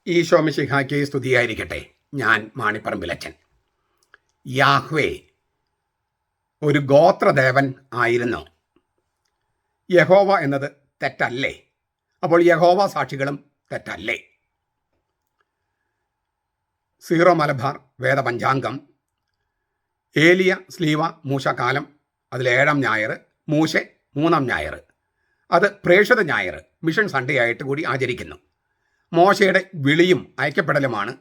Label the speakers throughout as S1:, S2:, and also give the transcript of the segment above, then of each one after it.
S1: ഈശോ മിശിഹായ്ക്ക് സ്തുതിയായിരിക്കട്ടെ. ഞാൻ മാണിപ്പറമ്പിലച്ചൻ. യാഹ്വേ ഒരു ഗോത്രദേവൻ ആയിരുന്നു. യഹോവ എന്നത് തെറ്റല്ലേ? അപ്പോൾ യഹോവ സാക്ഷികളും തെറ്റല്ലേ? സീറോ മലബാർ വേദപഞ്ചാംഗം ഏലിയ സ്ലീവ മൂശ കാലം അതിൽ 7-ാം ഞായർ, മൂശെ 3-ാം ഞായർ, അത് പ്രേക്ഷിത ഞായർ മിഷൻ സൺഡേ ആയിട്ട് കൂടി ആചരിക്കുന്നു. മോശയുടെ വിളിയും അയക്കപ്പെടലുമാണ്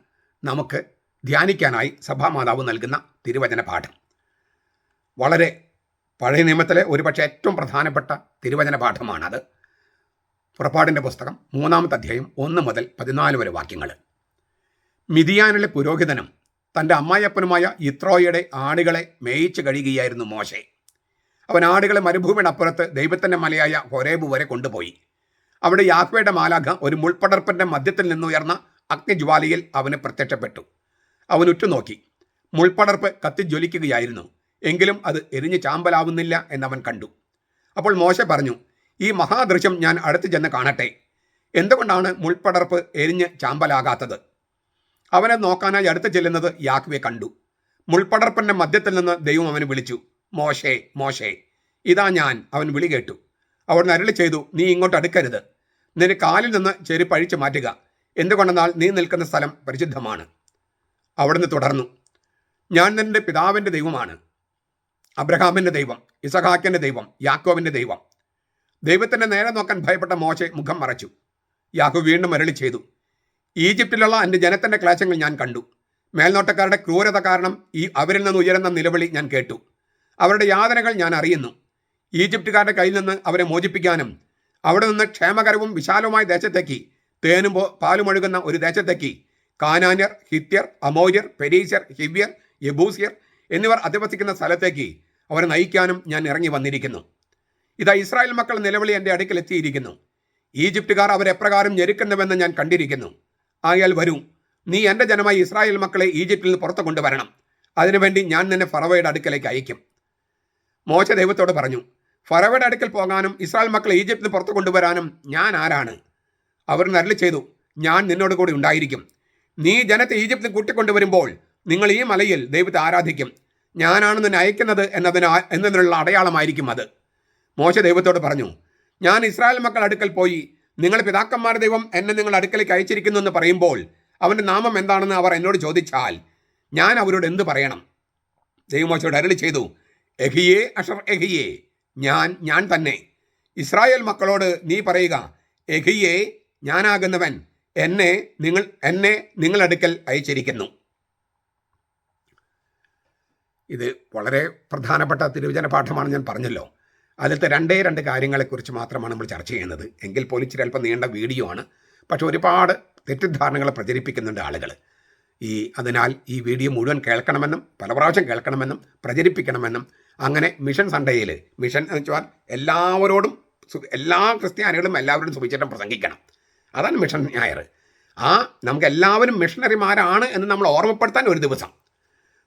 S1: നമുക്ക് ധ്യാനിക്കാനായി സഭാമാതാവ് നൽകുന്ന തിരുവചന പാഠം. വളരെ പഴയ നിയമത്തിലെ ഒരുപക്ഷെ ഏറ്റവും പ്രധാനപ്പെട്ട തിരുവചന പാഠമാണത്. പുറപ്പാടിൻ്റെ പുസ്തകം 3-ാമത്തെ അധ്യായം 1 മുതൽ 14 വരെ വാക്യങ്ങൾ. മിദിയാനിലെ പുരോഹിതനും തൻ്റെ അമ്മായപ്പനുമായ യിത്രോയുടെ ആടുകളെ മേയിച്ച് കഴിയുകയായിരുന്നു മോശെ. അവൻ ആടുകളെ മരുഭൂമിയുടെ അപ്പുറത്ത് ദൈവത്തിൻ്റെ മലയായ ഹോരേബ് വരെ കൊണ്ടുപോയി. അവിടെ യാഹ്വയുടെ മാലാഖ ഒരു മുൾപ്പടർപ്പിൻ്റെ മധ്യത്തിൽ നിന്നുയർന്ന അഗ്നിജ്വാലയിൽ അവന് പ്രത്യക്ഷപ്പെട്ടു. അവൻ ഉറ്റുനോക്കി. മുൾപ്പടർപ്പ് കത്തിജ്വലിക്കുകയായിരുന്നു, എങ്കിലും അത് എരിഞ്ഞ് ചാമ്പലാവുന്നില്ല എന്നവൻ കണ്ടു. അപ്പോൾ മോശെ പറഞ്ഞു, ഈ മഹാദൃശ്യം ഞാൻ അടുത്ത് ചെന്ന് കാണട്ടെ. എന്തുകൊണ്ടാണ് മുൾപ്പടർപ്പ് എരിഞ്ഞ് ചാമ്പലാകാത്തത്? അവനെ നോക്കാനായി അടുത്ത് ചെല്ലുന്നത് യാഹ്വെ കണ്ടു. മുൾപ്പടർപ്പിൻ്റെ മധ്യത്തിൽ നിന്ന് ദൈവം അവന് വിളിച്ചു, മോശേ മോശേ. ഇതാ ഞാൻ. അവൻ വിളി കേട്ടു. അവിടുന്ന് അരുളി ചെയ്തു, നീ ഇങ്ങോട്ട് അടുക്കരുത്. നിന്റെ കാലിൽ നിന്ന് ചെരുപ്പ് അഴിച്ചു മാറ്റുക. എന്തുകൊണ്ടെന്നാൽ നീ നിൽക്കുന്ന സ്ഥലം പരിശുദ്ധമാണ്. അവിടുന്ന് തുടർന്നു, ഞാൻ നിന്റെ പിതാവിൻ്റെ ദൈവമാണ്, അബ്രഹാമിൻ്റെ ദൈവം, ഇസഹാക്കിൻ്റെ ദൈവം, യാക്കോബിൻ്റെ ദൈവം. ദൈവത്തിൻ്റെ നേരെ നോക്കാൻ ഭയപ്പെട്ട മോശെ മുഖം മറച്ചു. യാഹ്വേ വീണ്ടും അരുളി ചെയ്തു, ഈജിപ്തിലുള്ള എൻ്റെ ജനത്തിൻ്റെ ക്ലേശങ്ങൾ ഞാൻ കണ്ടു. മേൽനോട്ടക്കാരുടെ ക്രൂരത കാരണം അവരിൽ നിന്ന് ഉയരുന്ന നിലവിളി ഞാൻ കേട്ടു. അവരുടെ യാതനകൾ ഞാൻ അറിയുന്നു. ഈജിപ്തുകാരുടെ കയ്യിൽ നിന്ന് അവരെ മോചിപ്പിക്കാനും അവിടെ നിന്ന് ക്ഷേമകരവും വിശാലവുമായ ദേശത്തേക്ക്, തേനും പാലും ഒഴുകുന്ന ഒരു ദേശത്തേക്ക്, കാനാന്യർ, ഹിത്യർ, അമോര്യർ, പെരീസ്യർ, ഹിവ്യർ, യെബൂസ്യർ എന്നിവർ അധിവസിക്കുന്ന സ്ഥലത്തേക്ക് അവരെ നയിക്കാനും ഞാൻ ഇറങ്ങി വന്നിരിക്കുന്നു. ഇതാ ഇസ്രായേൽ മക്കൾ നിലവിളി എൻ്റെ അടുക്കൽ എത്തിയിരിക്കുന്നു. ഈജിപ്തുകാർ അവരെപ്രകാരം ഞെരുക്കുന്നുവെന്ന് ഞാൻ കണ്ടിരിക്കുന്നു. ആയാൽ വരൂ, നീ എൻ്റെ ജനമായി ഇസ്രായേൽ മക്കളെ ഈജിപ്തിൽ നിന്ന് പുറത്തു കൊണ്ടുവരണം. അതിനുവേണ്ടി ഞാൻ നിന്നെ ഫറവോയുടെ അടുക്കലേക്ക് അയക്കും. മോശെ ദൈവത്തോട് പറഞ്ഞു, ഫറവോയുടെ അടുക്കൽ പോകാനും ഇസ്രായേൽ മക്കളെ ഈജിപ്തിൽ പുറത്തു കൊണ്ടുവരാനും ഞാൻ ആരാണ്? അവർ അരുളി ചെയ്തു, ഞാൻ നിന്നോട് കൂടി ഉണ്ടായിരിക്കും. നീ ജനത്തെ ഈജിപ്തിൽ കൂട്ടിക്കൊണ്ടുവരുമ്പോൾ നിങ്ങൾ ഈ മലയിൽ ദൈവത്തെ ആരാധിക്കും. ഞാനാണ് നിന്നെ അയക്കുന്നത് എന്നതിനുള്ള അടയാളമായിരിക്കും അത്. മോശെ ദൈവത്തോട് പറഞ്ഞു, ഞാൻ ഇസ്രായേൽ മക്കൾ അടുക്കൽ പോയി നിങ്ങൾ പിതാക്കന്മാരുടെ ദൈവം എന്നെ നിങ്ങളുടെ അടുക്കലേക്ക് അയച്ചിരിക്കുന്നു എന്ന് പറയുമ്പോൾ അവൻ്റെ നാമം എന്താണെന്ന് അവർ എന്നോട് ചോദിച്ചാൽ ഞാൻ അവരോട് എന്ത് പറയണം? ദൈവം മോശയോട് അരുളി ചെയ്തു, എഹിയേ അഷർ എഹിയേ, ഞാൻ തന്നെ. ഇസ്രായേൽ മക്കളോട് നീ പറയുക, എഹിയേ, ഞാനാകുന്നവൻ എന്നെ നിങ്ങളടുക്കൽ അയച്ചിരിക്കുന്നു. ഇത് വളരെ പ്രധാനപ്പെട്ട തിരുവചന പാഠമാണ്, ഞാൻ പറഞ്ഞല്ലോ. അതിലത്തെ 2 കാര്യങ്ങളെക്കുറിച്ച് മാത്രമാണ് നമ്മൾ ചർച്ച ചെയ്യുന്നത്. എങ്കിൽ പോലും ഇച്ചിരി അല്പം നീണ്ട വീഡിയോ ആണ്. പക്ഷെ ഒരുപാട് തെറ്റിദ്ധാരണകൾ പ്രചരിപ്പിക്കുന്നുണ്ട് ആളുകൾ. അതിനാൽ ഈ വീഡിയോ മുഴുവൻ കേൾക്കണമെന്നും പല പ്രാവശ്യം കേൾക്കണമെന്നും പ്രചരിപ്പിക്കണമെന്നും, അങ്ങനെ മിഷൻ സൺഡേയിൽ, മിഷൻ എന്ന് വെച്ചാൽ എല്ലാവരോടും, എല്ലാ ക്രിസ്ത്യാനികളും എല്ലാവരോടും സുവിശേഷം പ്രസംഗിക്കണം. അതാണ് മിഷൻ ഞായർ. നമുക്ക് എല്ലാവരും മിഷണറിമാരാണ് എന്ന് നമ്മൾ ഓർമ്മപ്പെടുത്താൻ ഒരു ദിവസം,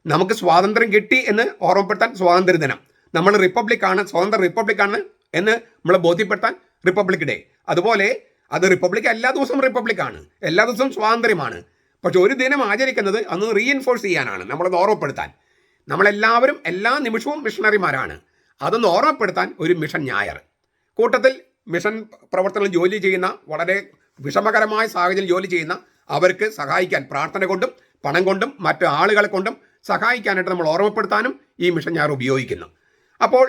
S1: നമുക്ക് സ്വാതന്ത്ര്യം കിട്ടി എന്ന് ഓർമ്മപ്പെടുത്താൻ സ്വാതന്ത്ര്യ ദിനം, നമ്മൾ റിപ്പബ്ലിക്കാണ്, സ്വതന്ത്ര റിപ്പബ്ലിക്കാണ് എന്ന് നമ്മളെ ബോധ്യപ്പെടുത്താൻ റിപ്പബ്ലിക് ഡേ. അതുപോലെ അത് റിപ്പബ്ലിക് എല്ലാ ദിവസവും റിപ്പബ്ലിക്കാണ്, എല്ലാ ദിവസവും സ്വാതന്ത്ര്യമാണ്. പക്ഷെ ഒരു ദിനം ആചരിക്കുന്നത് അന്ന് റീഎൻഫോഴ്സ് ചെയ്യാനാണ്, നമ്മളത് ഓർമ്മപ്പെടുത്താൻ. നമ്മളെല്ലാവരും എല്ലാ നിമിഷവും മിഷണറിമാരാണ്. അതൊന്ന് ഓർമ്മപ്പെടുത്താൻ ഒരു മിഷൻ ഞായർ. കൂട്ടത്തിൽ മിഷൻ പ്രവർത്തനങ്ങൾ ജോലി ചെയ്യുന്ന, വളരെ വിഷമകരമായ സാഹചര്യം ജോലി ചെയ്യുന്ന അവർക്ക് സഹായിക്കാൻ പ്രാർത്ഥന കൊണ്ടും പണം കൊണ്ടും മറ്റ് ആളുകളെ കൊണ്ടും സഹായിക്കാനായിട്ട് നമ്മൾ ഓർമ്മപ്പെടുത്താനും ഈ മിഷൻ ഞായർ ഉപയോഗിക്കുന്നു. അപ്പോൾ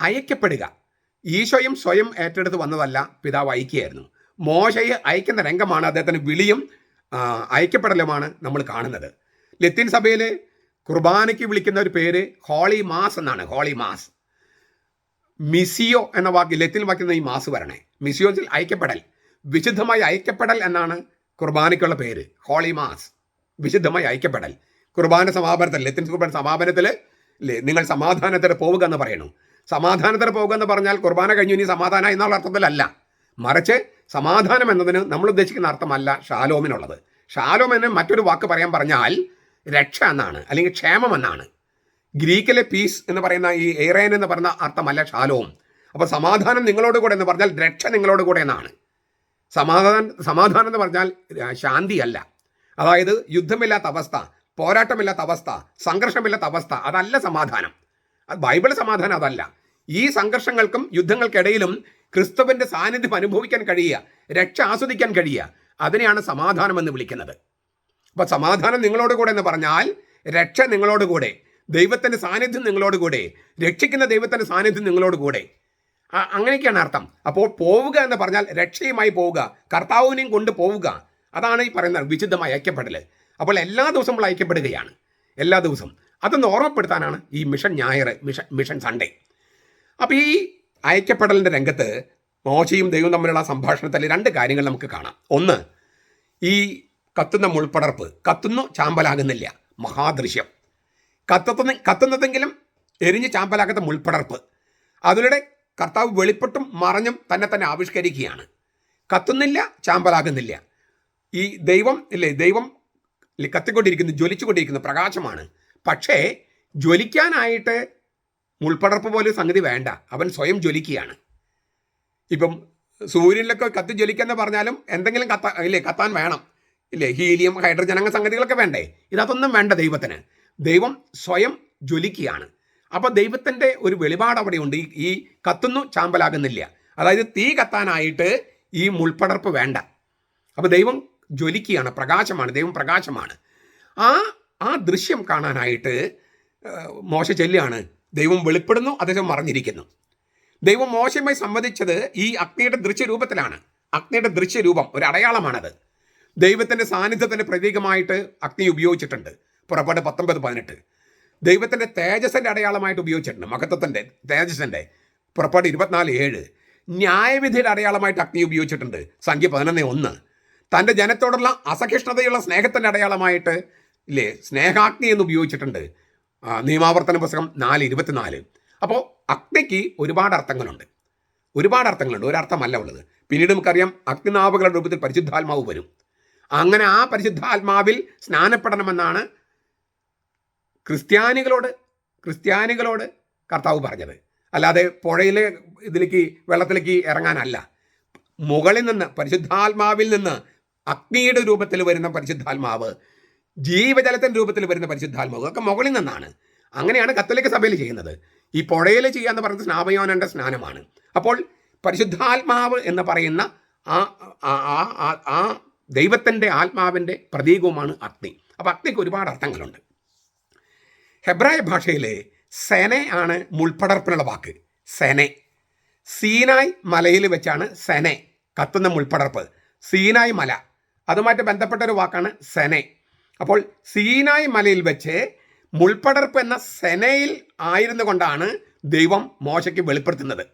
S1: അയക്കപ്പെടുക, ഈശോയും സ്വയം ഏറ്റെടുത്ത് വന്നതല്ല, പിതാവ് അയക്കുകയായിരുന്നു. മോശയെ അയക്കുന്ന രംഗമാണ്, അദ്ദേഹത്തിന് വിളിയും അയക്കപ്പെടലുമാണ് നമ്മൾ കാണുന്നത്. ലത്തീൻ സഭയിൽ കുർബാനയ്ക്ക് വിളിക്കുന്ന ഒരു പേര് ഹോളി മാസ് എന്നാണ്. ഹോളി മാസ്, മിസിയോ എന്ന വാക്ക്, ലത്തീൻ വാക്കിൽ ഈ മാസ് വരണേ. മിസിയോസിൽ അയക്കപ്പെടൽ, വിശുദ്ധമായി അയക്കപ്പെടൽ എന്നാണ് കുർബാനയ്ക്കുള്ള പേര്. Holy mass, വിശുദ്ധമായി അയക്കപ്പെടൽ. കുർബാന സമാപനത്തിൽ, ലത്തീൻ കുർബാന സമാപനത്തിൽ നിങ്ങൾ സമാധാനത്തോടെ പോവുക എന്ന് പറയുന്നു. സമാധാനത്തോടെ പോകുക എന്ന് പറഞ്ഞാൽ കുർബാന കഴിഞ്ഞു ഇനി സമാധാനം എന്നുള്ള അർത്ഥത്തിലല്ല, മറിച്ച് സമാധാനം എന്നതിന് നമ്മൾ ഉദ്ദേശിക്കുന്ന അർത്ഥമല്ല ഷാലോമിനുള്ളത്. ഷാലോമിന് മറ്റൊരു വാക്ക് പറഞ്ഞാൽ രക്ഷ എന്നാണ്, അല്ലെങ്കിൽ ക്ഷേമം എന്നാണ്. ഗ്രീക്കിലെ പീസ് എന്ന് പറയുന്ന ഈ എയ്റേൻ എന്ന് പറയുന്ന അർത്ഥമല്ല ഷാലോം. അപ്പോൾ സമാധാനം നിങ്ങളോട് കൂടെ എന്ന് പറഞ്ഞാൽ രക്ഷ നിങ്ങളോട് കൂടെ എന്നാണ്. സമാധാനം എന്ന് പറഞ്ഞാൽ ശാന്തിയല്ല. അതായത് യുദ്ധമില്ലാത്ത അവസ്ഥ, പോരാട്ടമില്ലാത്ത അവസ്ഥ, സംഘർഷമില്ലാത്ത അവസ്ഥ, അതല്ല സമാധാനം. അത് ബൈബിൾ സമാധാനം അതല്ല. ഈ സംഘർഷങ്ങൾക്കും യുദ്ധങ്ങൾക്കിടയിലും ക്രിസ്തുവിൻ്റെ സാന്നിധ്യം അനുഭവിക്കാൻ കഴിയുക, രക്ഷ ആസ്വദിക്കാൻ കഴിയുക, അതിനെയാണ് സമാധാനം എന്ന് വിളിക്കുന്നത്. അപ്പോൾ സമാധാനം നിങ്ങളോട് കൂടെ എന്ന് പറഞ്ഞാൽ രക്ഷ നിങ്ങളോട് കൂടെ, ദൈവത്തിൻ്റെ സാന്നിധ്യം നിങ്ങളോട് കൂടെ, രക്ഷിക്കുന്ന ദൈവത്തിൻ്റെ സാന്നിധ്യം നിങ്ങളോട് കൂടെ, അങ്ങനെയൊക്കെയാണ് അർത്ഥം. അപ്പോൾ പോവുക എന്ന് പറഞ്ഞാൽ രക്ഷയുമായി പോവുക, കർത്താവിനെയും കൊണ്ട് പോവുക. അതാണ് ഈ പറയുന്ന വിശുദ്ധമായ ഐക്യപ്പെടൽ. അപ്പോൾ എല്ലാ ദിവസവും നമ്മൾ ഐക്യപ്പെടുകയാണ്, എല്ലാ ദിവസവും. അതൊന്ന് ഓർമ്മപ്പെടുത്താനാണ് ഈ മിഷൻ ഞായർ, മിഷൻ സൺഡേ. അപ്പോൾ ഈ ഐക്യപ്പെടലിൻ്റെ രംഗത്ത് മോശയും ദൈവവും തമ്മിലുള്ള സംഭാഷണത്തിൽ രണ്ട് കാര്യങ്ങൾ നമുക്ക് കാണാം. ഒന്ന്, ഈ കത്തുന്ന മുൾപ്പടർപ്പ്, കത്തുന്നു ചാമ്പലാകുന്നില്ല, മഹാദൃശ്യം. കത്തുന്നതെങ്കിലും എരിഞ്ഞ് ചാമ്പലാകാത്ത മുൾപ്പടർപ്പ്, അതിലൂടെ കർത്താവ് വെളിപ്പെട്ടും മറഞ്ഞും തന്നെ ആവിഷ്കരിക്കുകയാണ്. കത്തുന്നില്ല, ചാമ്പലാകുന്നില്ല. ഈ ദൈവം കത്തിക്കൊണ്ടിരിക്കുന്നു, ജ്വലിച്ചുകൊണ്ടിരിക്കുന്നു, പ്രകാശമാണ്. പക്ഷേ ജ്വലിക്കാനായിട്ട് മുൾപ്പടർപ്പ് പോലെ സംഗതി വേണ്ട, അവൻ സ്വയം ജ്വലിക്കുകയാണ്. ഇപ്പം സൂര്യനിലൊക്കെ കത്തി ജ്വലിക്കാന്ന് പറഞ്ഞാലും എന്തെങ്കിലും കത്താൻ വേണം, ഹീലിയം, ഹൈഡ്രജൻ, അങ്ങനെ സംഗതികളൊക്കെ വേണ്ടേ? ഇതൊന്നും വേണ്ട ദൈവത്തിന്. ദൈവം സ്വയം ജ്വലിക്കുകയാണ്. അപ്പോൾ ദൈവത്തിൻ്റെ ഒരു വെളിപാട് അവിടെയുണ്ട്. ഈ കത്തുന്നു ചാമ്പലാകുന്നില്ല, അതായത് തീ കത്താനായിട്ട് ഈ മുൾപ്പടർപ്പ് വേണ്ട. അപ്പോൾ ദൈവം ജ്വലിക്കുകയാണ്, പ്രകാശമാണ്, ദൈവം പ്രകാശമാണ്. ആ ദൃശ്യം കാണാനായിട്ട് മോശ ചെല്ലുകയാണ്. ദൈവം വെളിപ്പെടുന്നു, അദ്ദേഹം മറഞ്ഞിരിക്കുന്നു. ദൈവം മോശയുമായി സംവദിച്ചത് ഈ അഗ്നിയുടെ ദൃശ്യരൂപത്തിലാണ്. അഗ്നിയുടെ ദൃശ്യരൂപം ഒരു അടയാളമാണത്. ദൈവത്തിൻ്റെ സാന്നിധ്യത്തിൻ്റെ പ്രതീകമായിട്ട് അഗ്നി ഉപയോഗിച്ചിട്ടുണ്ട്. പുറപ്പാട് 19:18. ദൈവത്തിൻ്റെ തേജസ്സിൻ്റെ അടയാളമായിട്ട് ഉപയോഗിച്ചിട്ടുണ്ട്, മഹത്വത്തിൻ്റെ തേജസ്സിൻ്റെ. പുറപ്പാട് 24:7. ന്യായവിധിയുടെ അടയാളമായിട്ട് അഗ്നി ഉപയോഗിച്ചിട്ടുണ്ട്, സംഖ്യ 11:1. തൻ്റെ ജനത്തോടുള്ള അസഹിഷ്ണുതയുള്ള സ്നേഹത്തിൻ്റെ അടയാളമായിട്ട് സ്നേഹാഗ്നി എന്ന് ഉപയോഗിച്ചിട്ടുണ്ട്, നിയമാവർത്തന പുസ്തകം 4:24. അപ്പോൾ അഗ്നിക്ക് ഒരുപാട് അർത്ഥങ്ങളുണ്ട്. ഒരർത്ഥമല്ല ഉള്ളത്. പിന്നീട് നമുക്കറിയാം അഗ്നിനാവുകളുടെ രൂപത്തിൽ പരിശുദ്ധാത്മാവ് വരും. അങ്ങനെ ആ പരിശുദ്ധാത്മാവിൽ സ്നാനപ്പെടണമെന്നാണ് ക്രിസ്ത്യാനികളോട് കർത്താവ് പറഞ്ഞത്. അല്ലാതെ പുഴയിലെ വെള്ളത്തിലേക്ക് ഇറങ്ങാനല്ല. മുകളിൽ നിന്ന്, പരിശുദ്ധാത്മാവിൽ നിന്ന്, അഗ്നിയുടെ രൂപത്തിൽ വരുന്ന പരിശുദ്ധാത്മാവ്, ജീവജലത്തിൻ്റെ രൂപത്തിൽ വരുന്ന പരിശുദ്ധാത്മാവ് ഒക്കെ മുകളിൽ നിന്നാണ്. അങ്ങനെയാണ് കത്തോലിക്ക സഭയിൽ ചെയ്യുന്നത്. ഈ പുഴയിൽ ചെയ്യാന്ന് പറയുന്നത് സ്നാപയോനൻ്റെ സ്നാനമാണ്. അപ്പോൾ പരിശുദ്ധാത്മാവ് എന്ന് പറയുന്ന ആ ദൈവത്തിൻ്റെ ആത്മാവിൻ്റെ പ്രതീകവുമാണ് അഗ്നി. അപ്പോൾ അഗ്നിക്ക് ഒരുപാട് അർത്ഥങ്ങളുണ്ട്. ഹെബ്രായ ഭാഷയിലെ സെനെ ആണ് മുൾപ്പടർപ്പിനുള്ള വാക്ക്. സെനെ, സീനായ് മലയിൽ വെച്ചാണ് സെനെ, കത്തുന്ന മുൾപ്പടർപ്പ്. സീനായ് മല, അതുമായിട്ട് ബന്ധപ്പെട്ട ഒരു വാക്കാണ് സെനെ. അപ്പോൾ സീനായ് മലയിൽ വെച്ച് മുൾപ്പടർപ്പ് എന്ന സെനയിൽ ആയിരുന്നു കൊണ്ടാണ് ദൈവം മോശയ്ക്ക് വെളിപ്പെടുത്തുന്നത്.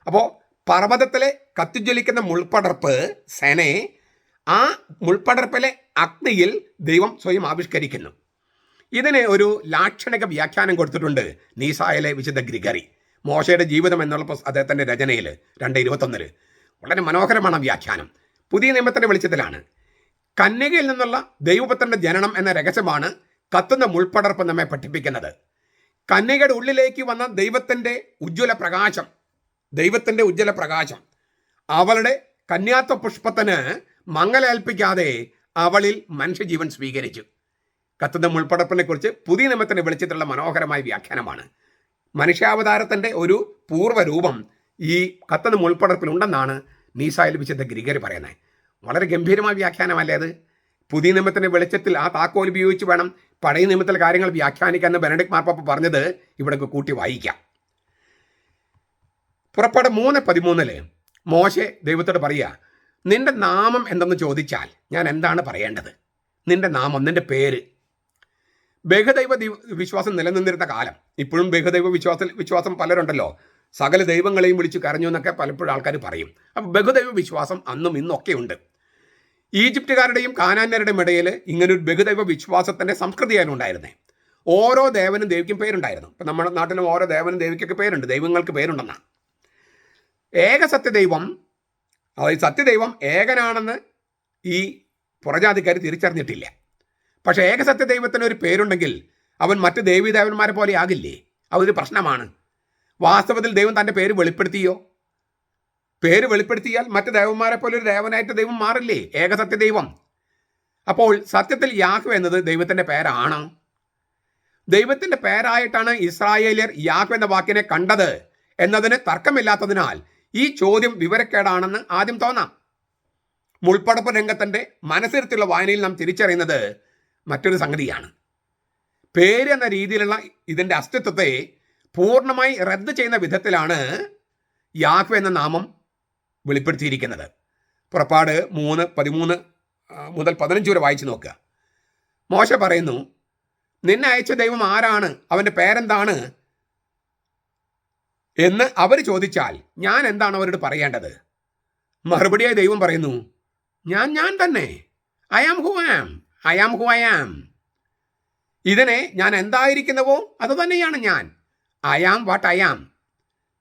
S1: അപ്പോൾ പർവ്വതത്തിലെ കത്തിജ്വലിക്കുന്ന മുൾപ്പടർപ്പ് സെനെ, ആ മുൾപ്പടർപ്പിലെ അഗ്നിയിൽ ദൈവം സ്വയം ആവിഷ്കരിക്കുന്നു. ഇതിന് ഒരു ലാക്ഷണിക വ്യാഖ്യാനം കൊടുത്തിട്ടുണ്ട് നീസായിലെ വിശുദ്ധ ഗ്രിഗറി, മോശയുടെ ജീവിതം എന്നുള്ള അദ്ദേഹത്തിൻ്റെ രചനയിൽ 2:21. വളരെ മനോഹരമാണ് വ്യാഖ്യാനം. പുതിയ നിയമത്തിൻ്റെ വെളിച്ചത്തിലാണ്. കന്യകയിൽ നിന്നുള്ള ദൈവപുത്രൻ്റെ ജനനം എന്ന രഹസ്യമാണ് കത്തുന്ന മുൾപ്പടർപ്പ് നമ്മെ പഠിപ്പിക്കുന്നത്. കന്യകയുടെ ഉള്ളിലേക്ക് വന്ന ദൈവത്തിൻ്റെ ഉജ്ജ്വല പ്രകാശം അവളുടെ കന്യാത്വ പുഷ്പത്തിന് മങ്ങലേൽപ്പിക്കാതെ അവളിൽ മനുഷ്യജീവൻ സ്വീകരിച്ചു. കത്തുന്ന മുൾപ്പടർപ്പിനെ കുറിച്ച് പുതിയ നിയമത്തിൻ്റെ വെളിച്ചത്തിലുള്ള മനോഹരമായ വ്യാഖ്യാനമാണ്. മനുഷ്യാവതാരത്തിൻ്റെ ഒരു പൂർവ്വരൂപം ഈ കത്തുന്ന മുൾപ്പടർപ്പിലുണ്ടെന്നാണ് നീസായിൽ വിശുദ്ധ ഗ്രിഗറി പറയുന്നത്. വളരെ ഗംഭീരമായ വ്യാഖ്യാനമല്ലേ അത്? പുതിയ നിയമത്തിൻ്റെ വെളിച്ചത്തിൽ ആ താക്കോൽ ഉപയോഗിച്ച് വേണം പഴയ നിയമത്തിലെ കാര്യങ്ങൾ വ്യാഖ്യാനിക്കാൻ ബെനഡിക്ട് മാർപ്പാപ്പ പറഞ്ഞത് ഇവിടെ കൂട്ടി വായിക്കാം. പുറപ്പാട് 3:13 മോശെ ദൈവത്തോട് പറയുക, നിന്റെ നാമം എന്തെന്ന് ചോദിച്ചാൽ ഞാൻ എന്താണ് പറയേണ്ടത്? നിന്റെ നാമം, നിന്റെ പേര്. ബഹുദൈവ വിശ്വാസം നിലനിന്നിരുന്ന കാലം, ഇപ്പോഴും ബഹുദൈവ വിശ്വാസം പലരുണ്ടല്ലോ, സകല ദൈവങ്ങളെയും വിളിച്ച് കരഞ്ഞു എന്നൊക്കെ പലപ്പോഴും ആൾക്കാർ പറയും. അപ്പോൾ ബഹുദൈവ വിശ്വാസം അന്നും ഇന്നൊക്കെ ഉണ്ട്. ഈജിപ്തുകാരുടെയും കാനാന്യരുടെയും ഇടയിൽ ഇങ്ങനൊരു ബഹുദൈവ വിശ്വാസത്തിൻ്റെ സംസ്കൃതിയായിരുന്നു ഉണ്ടായിരുന്നത്. ഓരോ ദേവനും ദേവിക്കും പേരുണ്ടായിരുന്നു. ഇപ്പം നമ്മുടെ നാട്ടിലും ഓരോ ദേവനും ദേവിക്കൊക്കെ പേരുണ്ട്, ദൈവങ്ങൾക്ക് പേരുണ്ടെന്നാണ്. ഏക സത്യദൈവം, അതായത് സത്യദൈവം ഏകനാണെന്ന് ഈ പുറജാതിക്കാർ തിരിച്ചറിഞ്ഞിട്ടില്ല. പക്ഷേ ഏകസത്യദൈവത്തിന് ഒരു പേരുണ്ടെങ്കിൽ അവൻ മറ്റ് ദേവീദേവന്മാരെ പോലെ ആകില്ലേ? അതൊരു പ്രശ്നമാണ്. വാസ്തവത്തിൽ ദൈവം തൻ്റെ പേര് വെളിപ്പെടുത്തിയോ? പേര് വെളിപ്പെടുത്തിയാൽ മറ്റ് ദേവന്മാരെ പോലെ ഒരു ദേവനായിട്ട് ദൈവം മാറില്ലേ? ഏകസത്യ ദൈവം. അപ്പോൾ സത്യത്തിൽ യാഹ്വേ എന്നത് ദൈവത്തിൻ്റെ പേരാണ്. ദൈവത്തിൻ്റെ പേരായിട്ടാണ് ഇസ്രായേലിയർ യാഹ്വേ എന്ന വാക്കിനെ കണ്ടത് എന്നതിന് തർക്കമില്ലാത്തതിനാൽ ഈ ചോദ്യം വിവരക്കേടാണെന്ന് ആദ്യം തോന്നാം. മുൾപ്പടപ്പ് രംഗത്തിൻ്റെ മനസ്സിരുത്തിയുള്ള വായനയിൽ നാം തിരിച്ചറിയുന്നത് മറ്റൊരു സംഗതിയാണ്. പേര് എന്ന രീതിയിലുള്ള ഇതിൻ്റെ അസ്തിത്വത്തെ പൂർണ്ണമായി റദ്ദ് ചെയ്യുന്ന വിധത്തിലാണ് യാഹ്വേ എന്ന നാമം വെളിപ്പെടുത്തിയിരിക്കുന്നത്. പുറപ്പാട് 3:13 മുതൽ 15 വരെ വായിച്ചു നോക്കുക. മോശ പറയുന്നു, നിന്നെ അയച്ച ദൈവം ആരാണ്, അവൻ്റെ പേരെന്താണ് എന്ന് അവർ ചോദിച്ചാൽ ഞാൻ എന്താണ് അവരോട് പറയേണ്ടത്? മറുപടിയായി ദൈവം പറയുന്നു, ഞാൻ തന്നെ, I am who I am. ഇതിനെ ഞാൻ എന്തായിരിക്കുന്നുവോ അത് തന്നെയാണ് ഞാൻ. I am what I am.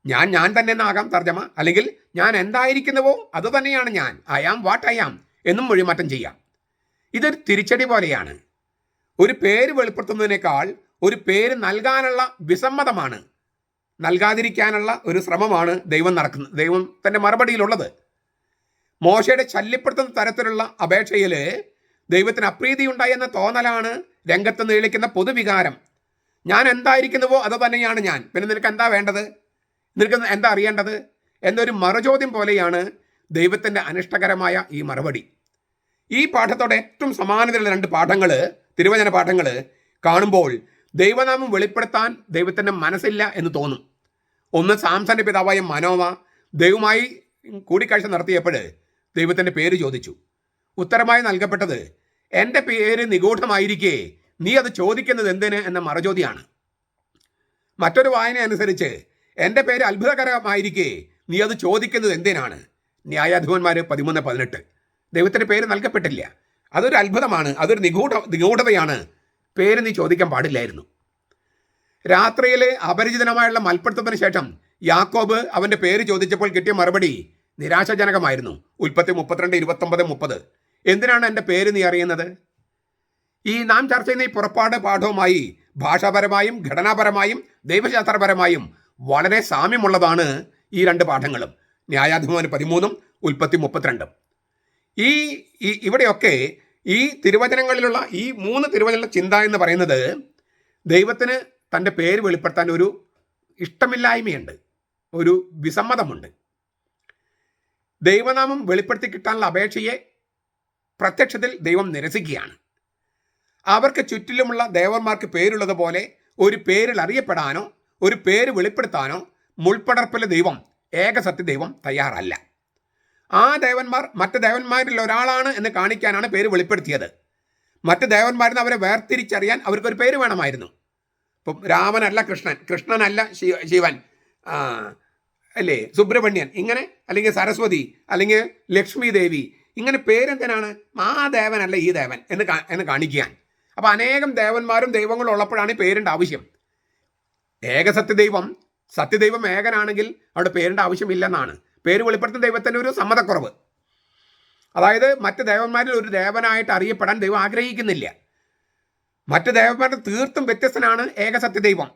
S1: ഞാൻ തന്നെ എന്നാകാം തർജ്ജമ, അല്ലെങ്കിൽ ഞാൻ എന്തായിരിക്കുന്നുവോ അത് തന്നെയാണ് ഞാൻ. I am what I am എന്നും മൊഴിമാറ്റം ചെയ്യാം. ഇതൊരു തിരിച്ചടി പോലെയാണ്. ഒരു പേര് വെളിപ്പെടുത്തുന്നതിനേക്കാൾ ഒരു പേര് നൽകാനുള്ള വിസമ്മതമാണ്, നൽകാതിരിക്കാനുള്ള ഒരു ശ്രമമാണ് ദൈവത്തിൻ്റെ മറുപടിയിലുള്ളത്. മോശയുടെ ശല്യപ്പെടുത്തുന്ന തരത്തിലുള്ള അപേക്ഷയിൽ ദൈവത്തിന് അപ്രീതി ഉണ്ടായെന്ന തോന്നലാണ് രംഗത്ത് നിഴലിക്കുന്ന പൊതുവികാരം. ഞാൻ എന്തായിരിക്കുന്നുവോ അത് തന്നെയാണ് ഞാൻ, പിന്നെ നിനക്ക് എന്താ വേണ്ടത്, നിനക്ക് എന്താ അറിയേണ്ടത് എന്നൊരു മറുചോദ്യം പോലെയാണ് ദൈവത്തിൻ്റെ അനിഷ്ടകരമായ ഈ മറുപടി. ഈ പാഠത്തോടെ ഏറ്റവും സമാനതയുള്ള 2 പാഠങ്ങൾ, തിരുവചന പാഠങ്ങൾ കാണുമ്പോൾ ദൈവനാമം വെളിപ്പെടുത്താൻ ദൈവത്തിൻ്റെ മനസ്സില്ല എന്ന് തോന്നും. ഒന്ന്, സാംസന്റെ പിതാവായ മനോവ ദൈവമായി കൂടിക്കാഴ്ച നടത്തിയപ്പോൾ ദൈവത്തിൻ്റെ പേര് ചോദിച്ചു. ഉത്തരമായി നൽകപ്പെട്ടത്, എൻ്റെ പേര് നിഗൂഢമായിരിക്കെ നീ അത് ചോദിക്കുന്നത് എന്തിന് എന്ന മറുചോദ്യമാണ്. മറ്റൊരു വായന അനുസരിച്ച് എൻ്റെ പേര് അത്ഭുതകരമായിരിക്കെ നീ അത് ചോദിക്കുന്നത് എന്തിനാണ്. ന്യായാധിപന്മാർ 13:18. ദൈവത്തിൻ്റെ പേര് നൽകപ്പെട്ടില്ല, അതൊരു അത്ഭുതമാണ്, അതൊരു നിഗൂഢതയാണ്, പേര് നീ ചോദിക്കാൻ പാടില്ലായിരുന്നു. രാത്രിയിൽ അപരിചിതമായുള്ള മൽപ്പിടുത്തത്തിന് ശേഷം യാക്കോബ് അവൻ്റെ പേര് ചോദിച്ചപ്പോൾ കിട്ടിയ മറുപടി നിരാശാജനകമായിരുന്നു. ഉൽപ്പത്തി 32:29-30. എന്തിനാണ് എൻ്റെ പേര് നീ അറിയുന്നത്? ഈ നാം ചർച്ച ചെയ്യുന്ന ഈ പുറപ്പാട് പാഠവുമായി ഭാഷാപരമായും ഘടനാപരമായും ദൈവശാസ്ത്രപരമായും വളരെ സാമ്യമുള്ളതാണ് ഈ 2 പാഠങ്ങളും. ന്യായാധിപന്മാർ 13, ഉൽപ്പത്തി 32. ഇവിടെയൊക്കെ ഈ തിരുവചനങ്ങളിലുള്ള ഈ 3 തിരുവചന ചിന്ത എന്ന് പറയുന്നത് ദൈവത്തിന് തൻ്റെ പേര് വെളിപ്പെടുത്താൻ ഒരു ഇഷ്ടമില്ലായ്മയുണ്ട്, ഒരു വിസമ്മതമുണ്ട്. ദൈവനാമം വെളിപ്പെടുത്തി കിട്ടാനുള്ള അപേക്ഷയെ പ്രത്യക്ഷത്തിൽ ദൈവം നിരസിക്കുകയാണ്. അവർക്ക് ചുറ്റിലുമുള്ള ദേവന്മാർക്ക് പേരുള്ളതുപോലെ ഒരു പേരിൽ അറിയപ്പെടാനോ ഒരു പേര് വെളിപ്പെടുത്താനോ മുൾപ്പടർപ്പിലെ ദൈവം, ഏകസത്യ ദൈവം തയ്യാറല്ല. ആ ദേവന്മാർ മറ്റ് ദേവന്മാരിൽ ഒരാളാണ് എന്ന് കാണിക്കാനാണ് പേര് വെളിപ്പെടുത്തിയത്. മറ്റ് ദേവന്മാരിൽ നിന്ന് അവരെ വേർതിരിച്ചറിയാൻ അവർക്കൊരു പേര് വേണമായിരുന്നു. ഇപ്പം രാമനല്ല കൃഷ്ണൻ, കൃഷ്ണനല്ല ശിവൻ, അല്ലേ സുബ്രഹ്മണ്യൻ, ഇങ്ങനെ, അല്ലെങ്കിൽ സരസ്വതി, അല്ലെങ്കിൽ ലക്ഷ്മി ദേവി, ഇങ്ങനെ പേരെന്തിനാണ്? ആ ദേവനല്ല ഈ ദേവൻ എന്ന് കാണിക്കാൻ. അപ്പോൾ അനേകം ദേവന്മാരും ദൈവങ്ങളും ഉള്ളപ്പോഴാണ് പേരിൻ്റെ ആവശ്യം. ഏകസത്യദൈവം, സത്യദൈവം ഏകനാണെങ്കിൽ അവിടെ പേരിൻ്റെ ആവശ്യമില്ലെന്നാണ്. പേര് വെളിപ്പെടുത്തുന്ന ദൈവത്തിൻ്റെ ഒരു സമ്മതക്കുറവ്. അതായത് മറ്റ് ദേവന്മാരിൽ ഒരു ദേവനായിട്ട് അറിയപ്പെടാൻ ദൈവം ആഗ്രഹിക്കുന്നില്ല. മറ്റ് ദേവന്മാരുടെ തീർത്തും വ്യത്യസ്തനാണ് ഏകസത്യദൈവം.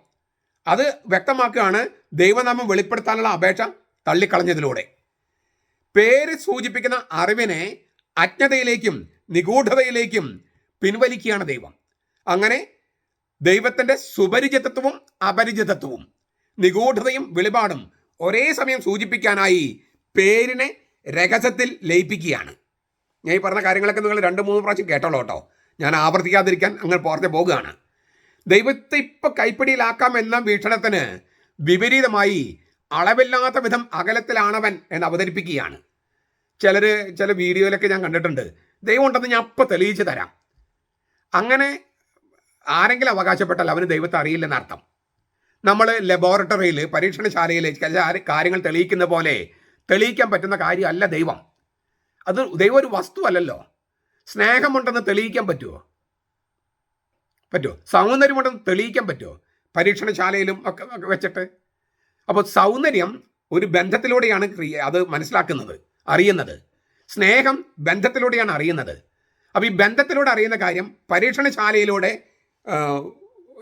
S1: അത് വ്യക്തമാക്കുകയാണ് ദൈവനാമം വെളിപ്പെടുത്താനുള്ള അപേക്ഷ തള്ളിക്കളഞ്ഞതിലൂടെ. പേര് സൂചിപ്പിക്കുന്ന അറിവിനെ അജ്ഞതയിലേക്കും നിഗൂഢതയിലേക്കും പിൻവലിക്കുകയാണ് ദൈവം. അങ്ങനെ ദൈവത്തിൻ്റെ സുപരിചിതത്വവും അപരിചിതത്വവും നിഗൂഢതയും വെളിപാടും ഒരേ സമയം സൂചിപ്പിക്കാനായി പേരിനെ രഹസ്യത്തിൽ ലയിപ്പിക്കുകയാണ്. ഞാൻ ഈ പറഞ്ഞ കാര്യങ്ങളൊക്കെ നിങ്ങൾ 2-3 പ്രാവശ്യം കേട്ടോളൂ കേട്ടോ, ഞാൻ ആവർത്തിക്കാതിരിക്കാൻ അങ്ങനെ പുറത്തെ പോകുകയാണ്. ദൈവത്തെ ഇപ്പം കൈപ്പിടിയിലാക്കാം എന്ന വീക്ഷണത്തിന് വിപരീതമായി അളവില്ലാത്ത വിധം അകലത്തിലാണവൻ എന്ന് അവതരിപ്പിക്കുകയാണ്. ചില വീഡിയോയിലൊക്കെ ഞാൻ കണ്ടിട്ടുണ്ട്, ദൈവം ഉണ്ടെന്ന് ഞാൻ അപ്പം തെളിയിച്ച് തരാം. അങ്ങനെ ആരെങ്കിലും അവകാശപ്പെട്ടാൽ അവന് ദൈവത്തെ അറിയില്ലെന്നർത്ഥം. നമ്മൾ ലബോറട്ടറിയിൽ, പരീക്ഷണശാലയിൽ ചില കാര്യങ്ങൾ തെളിയിക്കുന്ന പോലെ തെളിയിക്കാൻ പറ്റുന്ന കാര്യമല്ല ദൈവം. അത് ദൈവം ഒരു വസ്തു അല്ലല്ലോ. സ്നേഹമുണ്ടെന്ന് തെളിയിക്കാൻ പറ്റുമോ? സൗന്ദര്യമുണ്ടെന്ന് തെളിയിക്കാൻ പറ്റുമോ? പരീക്ഷണശാലയിലും ഒക്കെ വെച്ചിട്ട്. അപ്പോൾ സൗന്ദര്യം ഒരു ബന്ധത്തിലൂടെയാണ് അത് മനസ്സിലാക്കുന്നത്, അറിയുന്നത്. സ്നേഹം ബന്ധത്തിലൂടെയാണ് അറിയുന്നത്. അപ്പോൾ ഈ ബന്ധത്തിലൂടെ അറിയുന്ന കാര്യം പരീക്ഷണശാലയിലൂടെ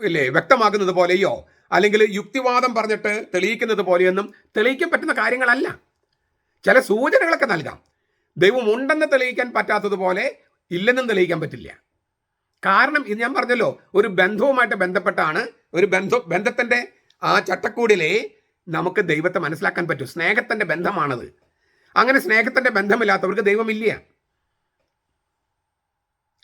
S1: ഇല്ലേ വ്യക്തമാക്കുന്നത് പോലെയോ അല്ലെങ്കിൽ യുക്തിവാദം പറഞ്ഞിട്ട് തെളിയിക്കുന്നത് പോലെയൊന്നും തെളിയിക്കാൻ പറ്റുന്ന കാര്യങ്ങളല്ല. ചില സൂചനകളൊക്കെ നൽകാം. ദൈവം ഉണ്ടെന്ന് തെളിയിക്കാൻ പറ്റാത്തതുപോലെ ഇല്ലെന്നും തെളിയിക്കാൻ പറ്റില്ല. കാരണം ഇത് ഞാൻ പറഞ്ഞല്ലോ, ഒരു ബന്ധവുമായിട്ട് ബന്ധപ്പെട്ടാണ്, ഒരു ബന്ധത്തിൻ്റെ ആ ചട്ടക്കൂടിലെ നമുക്ക് ദൈവത്തെ മനസ്സിലാക്കാൻ പറ്റും. സ്നേഹത്തിൻ്റെ ബന്ധമാണത്. അങ്ങനെ സ്നേഹത്തിൻ്റെ ബന്ധമില്ലാത്തവർക്ക് ദൈവമില്ല.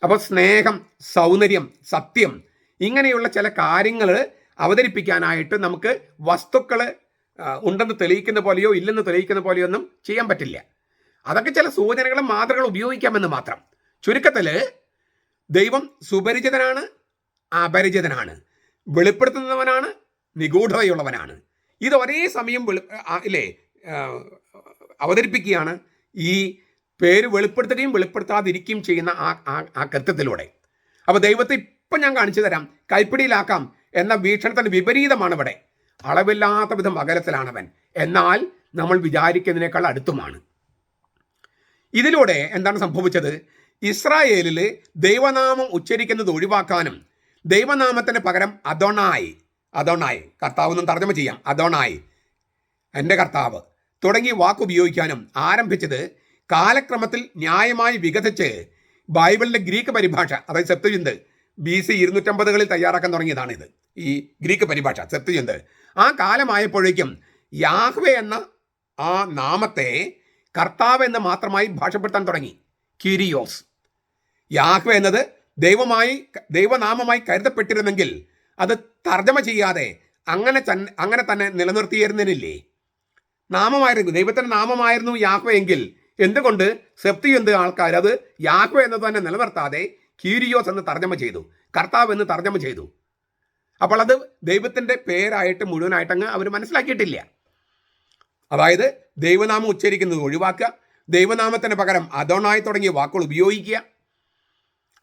S1: അപ്പോൾ സ്നേഹം, സൗന്ദര്യം, സത്യം, ഇങ്ങനെയുള്ള ചില കാര്യങ്ങൾ അവതരിപ്പിക്കാനായിട്ട് നമുക്ക് വസ്തുക്കൾ ഉണ്ടെന്ന് തെളിയിക്കുന്ന പോലെയോ ഇല്ലെന്ന് തെളിയിക്കുന്ന പോലെയോ ഒന്നും ചെയ്യാൻ പറ്റില്ല. അതൊക്കെ ചില സൂചനകളും മാതൃകളും ഉപയോഗിക്കാമെന്ന് മാത്രം. ചുരുക്കത്തിൽ ദൈവം സുപരിചിതനാണ്, അപരിചിതനാണ്, വെളിപ്പെടുത്തുന്നവനാണ്, നിഗൂഢതയുള്ളവനാണ്. ഇത് ഒരേ സമയം അവതരിപ്പിക്കുകയാണ് ഈ പേര് വെളിപ്പെടുത്തുകയും വെളിപ്പെടുത്താതിരിക്കുകയും ചെയ്യുന്ന ആ കൃത്യത്തിലൂടെ. അപ്പോൾ ദൈവത്തെ ഇപ്പം ഞാൻ കാണിച്ചു തരാം, കൈപ്പിടിയിലാക്കാം എന്ന വീക്ഷണത്തിന് വിപരീതമാണ് ഇവിടെ. അളവില്ലാത്ത വിധം അകലത്തിലാണവൻ, എന്നാൽ നമ്മൾ വിചാരിക്കുന്നതിനേക്കാൾ അടുത്തുമാണ്. ഇതിലൂടെ എന്താണ് സംഭവിച്ചത്? ഇസ്രായേലിൽ ദൈവനാമം ഉച്ചരിക്കുന്നത് ഒഴിവാക്കാനും ദൈവനാമത്തിന് പകരം അദോണായി, കർത്താവ് എന്നും തർജ്ജമ ചെയ്യാം, അദോണായി, എൻ്റെ കർത്താവ് തുടങ്ങി വാക്കുപയോഗിക്കാനും ആരംഭിച്ചത് കാലക്രമത്തിൽ ന്യായമായി വികസിച്ച് ബൈബിളിൻ്റെ ഗ്രീക്ക് പരിഭാഷ, അതായത് സെപ്തുജിന്ത്, BC 250 തയ്യാറാക്കാൻ തുടങ്ങിയതാണിത്. ഈ ഗ്രീക്ക് പരിഭാഷ സെപ്തുജിന്ത് ആ കാലമായപ്പോഴേക്കും യാഹ്വേ എന്ന ആ നാമത്തെ കർത്താവ് എന്ന് മാത്രമായി ഭാഷപ്പെടുത്താൻ തുടങ്ങി. കിരിയോസ്. യാഹ്വേ എന്നത് ദൈവനാമമായി കരുതപ്പെട്ടിരുന്നെങ്കിൽ അത് തർജ്ജമ ചെയ്യാതെ അങ്ങനെ തന്നെ നിലനിർത്തിയിരുന്നില്ലേ? നാമമായിരുന്നു, ദൈവത്തിൻ്റെ നാമമായിരുന്നു യാഹ്വേ എങ്കിൽ എന്തുകൊണ്ട് സെപ്തുജിന്ത് ആൾക്കാർ അത് യാഹ്വേ എന്ന് തന്നെ നിലനിർത്താതെ കീരിയോസ് എന്ന് തർജ്ജമ ചെയ്തു, കർത്താവ് എന്ന് തർജ്ജമ ചെയ്തു? അപ്പോൾ അത് ദൈവത്തിൻ്റെ പേരായിട്ട് മുഴുവനായിട്ട് അങ്ങ് അവർ മനസ്സിലാക്കിയിട്ടില്ല. അതായത് ദൈവനാമം ഉച്ചരിക്കുന്നത് ഒഴിവാക്കുക, ദൈവനാമത്തിന് പകരം അദോണായി തുടങ്ങിയ വാക്കുകൾ ഉപയോഗിക്കുക.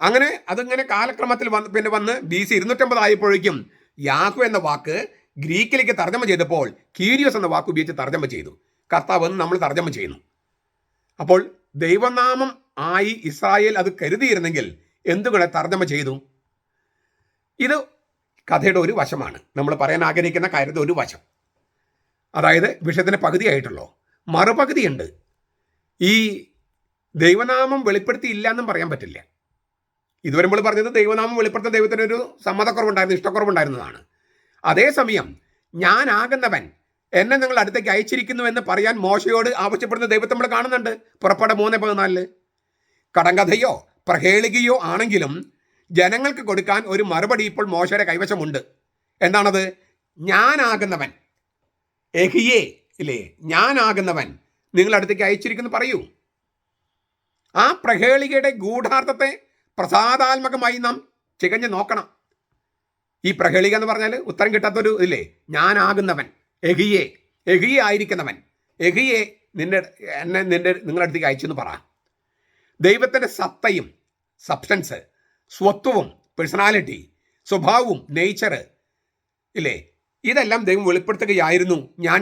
S1: അതിങ്ങനെ കാലക്രമത്തിൽ വന്ന് BC 250 ആയപ്പോഴേക്കും യാഹ്വേ എന്ന വാക്ക് ഗ്രീക്കിലേക്ക് തർജ്ജമ ചെയ്തപ്പോൾ കീരിയോസ് എന്ന വാക്ക് ഉപയോഗിച്ച് തർജ്ജമ ചെയ്തു. കർത്താവ് എന്ന് നമ്മൾ തർജ്ജമ ചെയ്യുന്നു. അപ്പോൾ ദൈവനാമം ആയി ഇസ്രായേൽ അത് കരുതിയിരുന്നെങ്കിൽ എന്തുകൊണ്ട് തർജ്ജമ ചെയ്തു? ഇത് കഥയുടെ ഒരു വശമാണ്, നമ്മൾ പറയാൻ ആഗ്രഹിക്കുന്ന കാര്യത്തെ ഒരു വശം. അതായത് വിഷയത്തിൻ്റെ പകുതിയായിട്ടുള്ളൂ. മറുപകുതിയുണ്ട്. ഈ ദൈവനാമം വെളിപ്പെടുത്തിയില്ല എന്നും പറയാൻ പറ്റില്ല. ഇതുവരെ നമ്മൾ പറഞ്ഞത് ദൈവനാമം വെളിപ്പെടുത്താൻ ദൈവത്തിനൊരു സമ്മതക്കുറവുണ്ടായിരുന്നു, ഇഷ്ടക്കുറവുണ്ടായിരുന്നതാണ്. അതേസമയം ഞാനാകുന്നവൻ എന്നെ നിങ്ങൾ അടുത്തേക്ക് അയച്ചിരിക്കുന്നു എന്ന് പറയാൻ മോശയോട് ആവശ്യപ്പെടുന്ന ദൈവത്തെ നമ്മൾ കാണുന്നുണ്ട്. പുറപ്പാട് 3:14. കടങ്കഥയോ പ്രഹേളികയോ ആണെങ്കിലും ജനങ്ങൾക്ക് കൊടുക്കാൻ ഒരു മറുപടി ഇപ്പോൾ മോശയുടെ കൈവശമുണ്ട്. എന്താണത്? ഞാനാകുന്നവൻ, എഹിയേ ഇല്ലേ, ഞാനാകുന്നവൻ നിങ്ങളടുത്തേക്ക് അയച്ചിരിക്കുന്നു പറയൂ. ആ പ്രഹേളികയുടെ ഗൂഢാർത്ഥത്തെ പ്രസാദാത്മകമായി നാം ചികഞ്ഞ് നോക്കണം. ഈ പ്രഹേളിക എന്ന് പറഞ്ഞാൽ ഉത്തരം കിട്ടാത്തൊരു ഇല്ലേ, ഞാനാകുന്നവൻ, എഹിയെ ആയിരിക്കുന്നവൻ, എഹിയെ നിങ്ങളടുത്തേക്ക് അയച്ചെന്ന് പറ. ദൈവത്തിൻ്റെ സത്തയും സബ്സ്റ്റൻസ്, സ്വത്വവും പേഴ്സണാലിറ്റി, സ്വഭാവവും നേച്ചർ ഇല്ലേ, ഇതെല്ലാം ദൈവം വെളിപ്പെടുത്തുകയായിരുന്നു.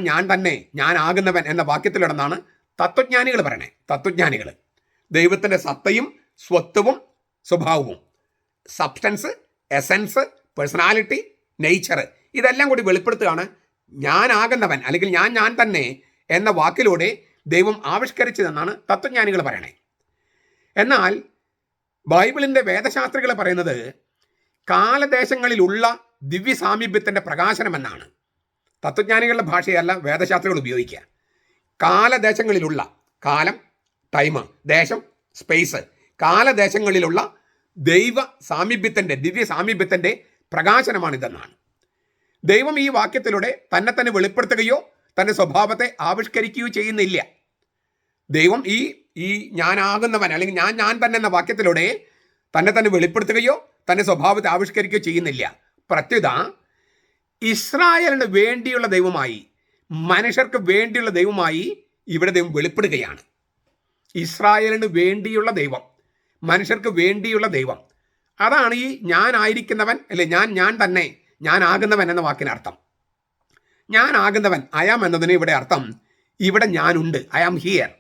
S1: ഞാൻ തന്നെ, ഞാനാകുന്നവൻ എന്ന വാക്യത്തിലിടന്നാണ് തത്വജ്ഞാനികൾ പറയണേ. തത്വജ്ഞാനികൾ ദൈവത്തിൻ്റെ സത്തയും സ്വത്വവും സ്വഭാവവും, സബ്സ്റ്റൻസ്, എസൻസ്, പേഴ്സണാലിറ്റി, നേച്ചർ, ഇതെല്ലാം കൂടി വെളിപ്പെടുത്തുകയാണ് ഞാനാകുന്നവൻ അല്ലെങ്കിൽ ഞാൻ തന്നെ എന്ന വാക്കിലൂടെ ദൈവം ആവിഷ്കരിച്ചതെന്നാണ് തത്വജ്ഞാനികൾ പറയണേ. എന്നാൽ ബൈബിളിൻ്റെ വേദശാസ്ത്രികൾ പറയുന്നത് കാലദേശങ്ങളിലുള്ള ദിവ്യ സാമീപ്യത്തിൻ്റെ പ്രകാശനമെന്നാണ്. തത്വജ്ഞാനികളുടെ ഭാഷയല്ല വേദശാസ്ത്രികൾ ഉപയോഗിക്കുക. കാലദേശങ്ങളിലുള്ള, കാലം, ടൈം, ദേശം, സ്പേസ്, കാലദേശങ്ങളിലുള്ള ദൈവ സാമീപ്യത്തിൻ്റെ, ദിവ്യ സാമീപ്യത്തിൻ്റെ പ്രകാശനമാണിതെന്നാണ്. ദൈവം ഈ വാക്യത്തിലൂടെ തന്നെ വെളിപ്പെടുത്തുകയോ തൻ്റെ സ്വഭാവത്തെ ആവിഷ്കരിക്കുകയോ ചെയ്യുന്നില്ല. ദൈവം ഈ ഞാനാകുന്നവൻ അല്ലെങ്കിൽ ഞാൻ തന്നെ എന്ന വാക്യത്തിലൂടെ തന്നെ വെളിപ്പെടുത്തുകയോ തൻ്റെ സ്വഭാവത്തെ ആവിഷ്കരിക്കുകയോ ചെയ്യുന്നില്ല. പ്രത്യുത ഇസ്രായേലിന് വേണ്ടിയുള്ള ദൈവമായി, മനുഷ്യർക്ക് വേണ്ടിയുള്ള ദൈവമായി ഇവിടെ ദൈവം വെളിപ്പെടുകയാണ്. ഇസ്രായേലിന് വേണ്ടിയുള്ള ദൈവം, മനുഷ്യർക്ക് വേണ്ടിയുള്ള ദൈവം, അതാണ് ഈ ഞാനായിരിക്കുന്നവൻ അല്ലെ, ഞാൻ തന്നെ, ഞാനാകുന്നവൻ എന്ന വാക്കിനർത്ഥം. ഞാനാകുന്നവൻ, അയാം എന്നതിന് ഇവിടെ അർത്ഥം ഇവിടെ ഞാനുണ്ട്, ഐ ആം ഹിയർ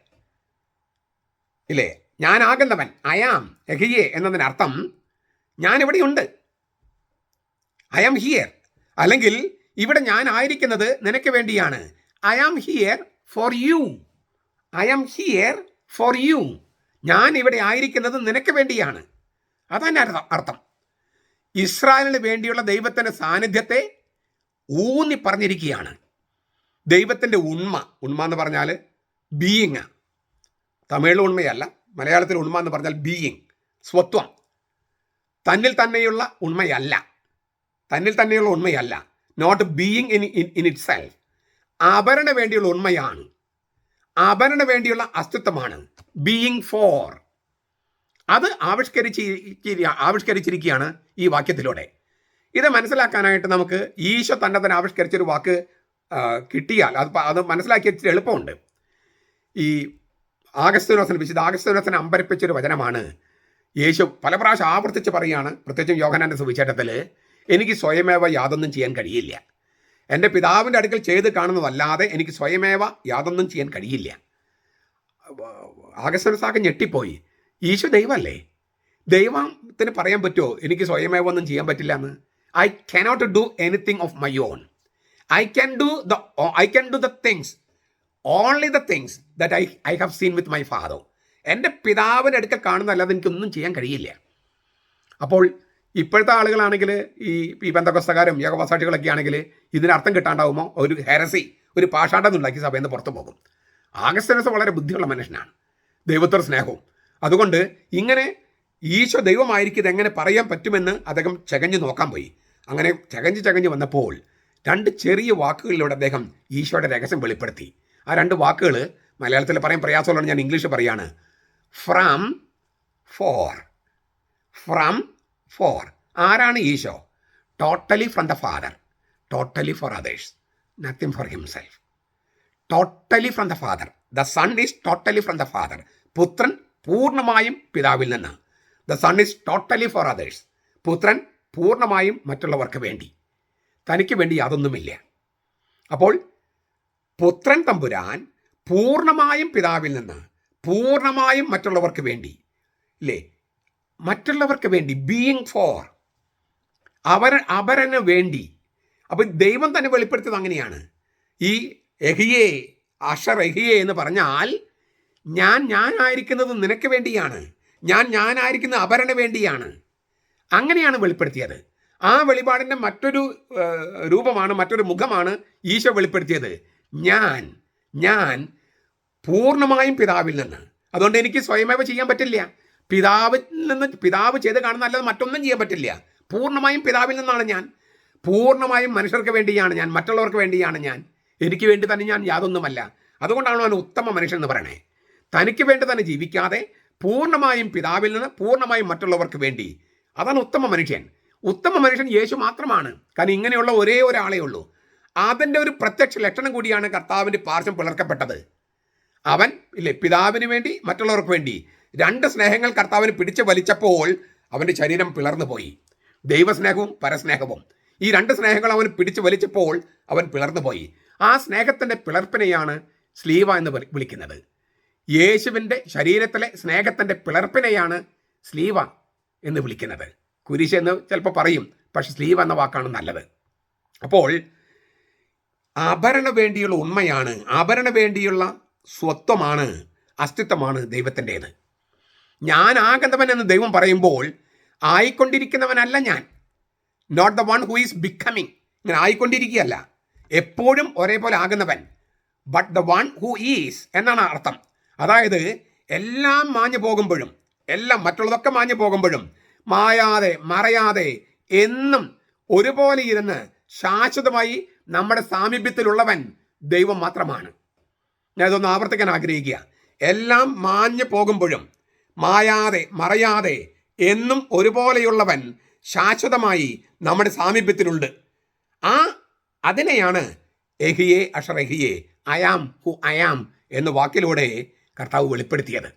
S1: ഇല്ലേ. ഞാനാകുന്നവൻ, അയാം എഹിയെ എന്നതിനർത്ഥം ഞാനിവിടെയുണ്ട്, ഐ ആം ഹിയർ. അല്ലെങ്കിൽ ഇവിടെ ഞാൻ ആയിരിക്കുന്നത് നിനക്ക് വേണ്ടിയാണ്, I am here for you, I am here for you. ഞാൻ ഇവിടെ ആയിരിക്കുന്നത് നിനക്ക് വേണ്ടിയാണ്. അതന്നെ അർത്ഥം. ഇസ്രായേലിന് വേണ്ടിയുള്ള ദൈവത്തിൻ്റെ സാന്നിധ്യത്തെ ഊന്നി പറഞ്ഞിരിക്കുകയാണ്. ദൈവത്തിൻ്റെ ഉണ്മ എന്ന് പറഞ്ഞാൽ ബീയിങ്. തമിഴിൽ ഉണ്മയല്ല, മലയാളത്തിൽ ഉണ്മ എന്ന് പറഞ്ഞാൽ ബീയിങ്, സ്വത്വം. തന്നിൽ തന്നെയുള്ള ഉണ്മയല്ല, not being in itself. അവരന് വേണ്ടിയുള്ള ഉണ്മയാണ്, അവരന് വേണ്ടിയുള്ള അസ്തിത്വമാണ് ബീയിങ് ഫോർ. അത് ആവിഷ്കരിച്ചിരിക്കുകയാണ് ഈ വാക്യത്തിലൂടെ. ഇത് മനസ്സിലാക്കാനായിട്ട് നമുക്ക് ഈശോ തന്നെ ആവിഷ്കരിച്ചൊരു വാക്ക് കിട്ടിയാൽ അത് മനസ്സിലാക്കിയ എളുപ്പമുണ്ട്. ഈ വിശുദ്ധ ആഗസ്തീനോസിനെ അമ്പരപ്പിച്ചൊരു വചനമാണ്. യേശു പല പ്രാവശ്യം ആവർത്തിച്ച് പറയുകയാണ്, പ്രത്യേകിച്ചും യോഹന്നാന്റെ സുവിശേഷത്തിൽ, എനിക്ക് സ്വയമേവ യാതൊന്നും ചെയ്യാൻ കഴിയില്ല. എൻ്റെ പിതാവിൻ്റെ അടുക്കൽ ചെയ്ത് കാണുന്നതല്ലാതെ എനിക്ക് സ്വയമേവ യാതൊന്നും ചെയ്യാൻ കഴിയില്ല. ആഗസ്തീനോസ് ഞെട്ടിപ്പോയി. ഈശോ ദൈവമല്ലേ, ദൈവത്തിന് പറയാൻ പറ്റുമോ എനിക്ക് സ്വയമേവ ഒന്നും ചെയ്യാൻ പറ്റില്ല എന്ന്? I cannot do anything of my own. I can do the things, only the things that I have seen with my father. എൻ്റെ പിതാവിൻ്റെ അടുക്കൽ കാണുന്നതല്ലാതെ എനിക്കൊന്നും ചെയ്യാൻ കഴിയില്ല. അപ്പോൾ ഇപ്പോഴത്തെ ആളുകളാണെങ്കിൽ ഈ ബന്ധക്കോസ്തകാരും യഹോവസാക്ഷികളൊക്കെ ആണെങ്കിൽ ഇതിനർത്ഥം കിട്ടാണ്ടാവുമോ ഒരു ഹെരസി, ഒരു പാഷാണ്ഡം ഉണ്ടാക്കി സഭയിൽ നിന്ന് പുറത്തു പോകും. ആഗസ്തീനോസ് വളരെ ബുദ്ധിയുള്ള മനുഷ്യനാണ്, ദൈവത്തോട് സ്നേഹവും. അതുകൊണ്ട് ഇങ്ങനെ ഈശോ ദൈവമായിരിക്കും എങ്ങനെ പറയാൻ പറ്റുമെന്ന് അദ്ദേഹം ചകഞ്ഞ് നോക്കാൻ പോയി. അങ്ങനെ ചകഞ്ഞ് വന്നപ്പോൾ 2 ചെറിയ വാക്കുകളിലൂടെ അദ്ദേഹം ഈശോയുടെ രഹസ്യം വെളിപ്പെടുത്തി. ആ 2 വാക്കുകൾ മലയാളത്തിൽ പറയാൻ പ്രയാസമുള്ളതാണ്, ഞാൻ ഇംഗ്ലീഷ് പറയാണ്. From for. ആരാണ് ഈശോ? Totally from the father, totally for others, nothing for himself. Totally from the father. The son is totally from the father. പുത്രൻ പൂർണ്ണമായും പിതാവിൽ നിന്ന്. The son is totally for others. പുത്രൻ പൂർണ്ണമായും മറ്റുള്ളവർക്ക് വേണ്ടി, തനിക്ക് വേണ്ടി യാതൊന്നുമില്ല. അപ്പോൾ പുത്രൻ തമ്പുരാൻ പൂർണ്ണമായും പിതാവിൽ നിന്ന്, പൂർണ്ണമായും മറ്റുള്ളവർക്ക് വേണ്ടി, ഇല്ലേ, മറ്റുള്ളവർക്ക് വേണ്ടി, ബീയിങ് ഫോർ, അവരന് വേണ്ടി. അപ്പോൾ ദൈവം തന്നെ വെളിപ്പെടുത്തിയത് അങ്ങനെയാണ്. ഈ എഹിയേ അഷർ എഹിയേ എന്ന് പറഞ്ഞാൽ ഞാനായിരിക്കുന്നത് നിനക്ക് വേണ്ടിയാണ്, ഞാനായിരിക്കുന്നത് അവരന് വേണ്ടിയാണ്. അങ്ങനെയാണ് വെളിപ്പെടുത്തിയത്. ആ വെളിപാടിൻ്റെ മറ്റൊരു രൂപമാണ്, മറ്റൊരു മുഖമാണ് ഈശോ വെളിപ്പെടുത്തിയത്. ഞാൻ പൂർണ്ണമായും പിതാവിൽ നിന്ന്. അതുകൊണ്ട് എനിക്ക് സ്വയമേവ ചെയ്യാൻ പറ്റില്ല. പിതാവ് ചെയ്ത് കാണുന്ന അല്ലാതെ മറ്റൊന്നും ചെയ്യാൻ പറ്റില്ല. പൂർണ്ണമായും പിതാവിൽ നിന്നാണ് ഞാൻ. പൂർണ്ണമായും മനുഷ്യർക്ക് വേണ്ടിയാണ് ഞാൻ, മറ്റുള്ളവർക്ക് വേണ്ടിയാണ് ഞാൻ. എനിക്ക് വേണ്ടി തന്നെ ഞാൻ യാതൊന്നുമല്ല. അതുകൊണ്ടാണ് അവൻ ഉത്തമ മനുഷ്യൻ എന്ന് പറയണേ. തനിക്ക് വേണ്ടി തന്നെ ജീവിക്കാതെ പൂർണ്ണമായും പിതാവിൽ നിന്ന്, പൂർണ്ണമായും മറ്റുള്ളവർക്ക് വേണ്ടി. അതാണ് ഉത്തമ മനുഷ്യൻ. ഉത്തമ മനുഷ്യൻ യേശു മാത്രമാണ്. കാരണം ഇങ്ങനെയുള്ള ഒരേ ഒരാളേ ഉള്ളൂ. അതിൻ്റെ ഒരു പ്രത്യക്ഷ ലക്ഷണം കൂടിയാണ് കർത്താവിൻ്റെ പാർശ്വം പിളർക്കപ്പെട്ടത്. അവൻ പിതാവിന് വേണ്ടി, മറ്റുള്ളവർക്ക് വേണ്ടി 2 സ്നേഹങ്ങൾ കർത്താവിന് പിടിച്ച് വലിച്ചപ്പോൾ അവൻ്റെ ശരീരം പിളർന്നു പോയി. ദൈവസ്നേഹവും പരസ്നേഹവും, ഈ 2 സ്നേഹങ്ങൾ അവൻ പിടിച്ച് വലിച്ചപ്പോൾ അവൻ പിളർന്നു പോയി. ആ സ്നേഹത്തിൻ്റെ പിളർപ്പിനെയാണ് സ്ലീവ എന്ന് വിളിക്കുന്നത്. യേശുവിൻ്റെ ശരീരത്തിലെ സ്നേഹത്തിൻ്റെ പിളർപ്പിനെയാണ് സ്ലീവ എന്ന് വിളിക്കുന്നത്. കുരിശ് എന്ന് ചിലപ്പോൾ പറയും, പക്ഷെ സ്ലീവ് എന്ന വാക്കാണ് നല്ലത്. അപ്പോൾ അപരന് വേണ്ടിയുള്ള ഉണ്മയാണ്, അപരന് വേണ്ടിയുള്ള സ്വത്വമാണ്, അസ്തിത്വമാണ് ദൈവത്തിൻ്റേത്. ഞാനാകുന്നവൻ എന്ന് ദൈവം പറയുമ്പോൾ ആയിക്കൊണ്ടിരിക്കുന്നവനല്ല ഞാൻ, not the one who is becoming. ഇങ്ങനെ ആയിക്കൊണ്ടിരിക്കുകയല്ല, എപ്പോഴും ഒരേപോലെ ആകുന്നവൻ, but the one who is എന്നാണ് അർത്ഥം. അതായത് എല്ലാം മാഞ്ഞു പോകുമ്പോഴും, എല്ലാം മറ്റുള്ളതൊക്കെ മാഞ്ഞു പോകുമ്പോഴും മായാതെ മറയാതെ എന്നും ഒരുപോലെ ഇരുന്ന് ശാശ്വതമായി നമ്മുടെ സാമീപ്യത്തിലുള്ളവൻ ദൈവം മാത്രമാണ്. ഞാൻ ഇതൊന്ന് ആവർത്തിക്കാൻ ആഗ്രഹിക്കുക. എല്ലാം മാഞ്ഞു പോകുമ്പോഴും മായാതെ മറയാതെ എന്നും ഒരുപോലെയുള്ളവൻ ശാശ്വതമായി നമ്മുടെ സാമീപ്യത്തിലുണ്ട്. അതിനെയാണ് എഹിയേ അഷർ എഹിയേ, അയാം ഹു അയാം എന്ന വാക്കിലൂടെ കർത്താവ് വെളിപ്പെടുത്തിയത്.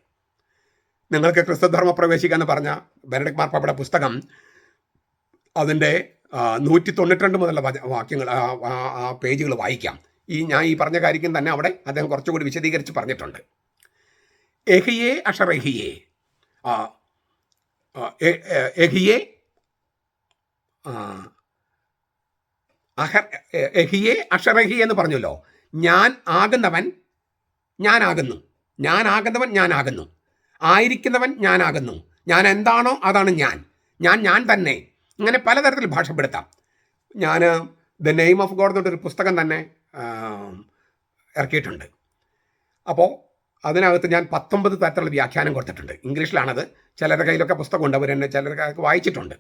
S1: നിങ്ങൾക്ക് ക്രിസ്തുധർമ്മ പ്രവേശിക്കുക എന്ന് പറഞ്ഞ ബെനഡിക്ട് മാർപ്പാപ്പയുടെ പുസ്തകം, അതിൻ്റെ 192 മുതലുള്ള വാക്യങ്ങൾ, ആ പേജുകൾ വായിക്കാം. ഞാൻ ഈ പറഞ്ഞ കാര്യം തന്നെ അവിടെ അദ്ദേഹം കുറച്ചുകൂടി വിശദീകരിച്ച് പറഞ്ഞിട്ടുണ്ട്. എഹിയേ അഷർ എഹിയേ, എഹിയേ എഹിയേ അഷർ എഹിയേ എന്ന് പറഞ്ഞല്ലോ. ഞാൻ ആകുന്നവൻ ഞാനാകുന്നു. ഞാനാകുന്നവൻ ഞാനാകുന്നു, ആയിരിക്കുന്നവൻ ഞാനാകുന്നു, ഞാൻ എന്താണോ അതാണ് ഞാൻ തന്നെ. ഇങ്ങനെ പലതരത്തിൽ ഭാഷപ്പെടുത്താം. ഞാൻ ദ നെയിം ഓഫ് ഗോഡ് എന്നൊരു പുസ്തകം തന്നെ ഇറക്കിയിട്ടുണ്ട്. അപ്പോൾ അതിനകത്ത് ഞാൻ 19 തരത്തിലുള്ള വ്യാഖ്യാനം കൊടുത്തിട്ടുണ്ട്. ഇംഗ്ലീഷിലാണത്. ചിലരുടെ കയ്യിലൊക്കെ പുസ്തകമുണ്ട്, അവരെന്നെ ചിലർക്ക് വായിച്ചിട്ടുണ്ട്.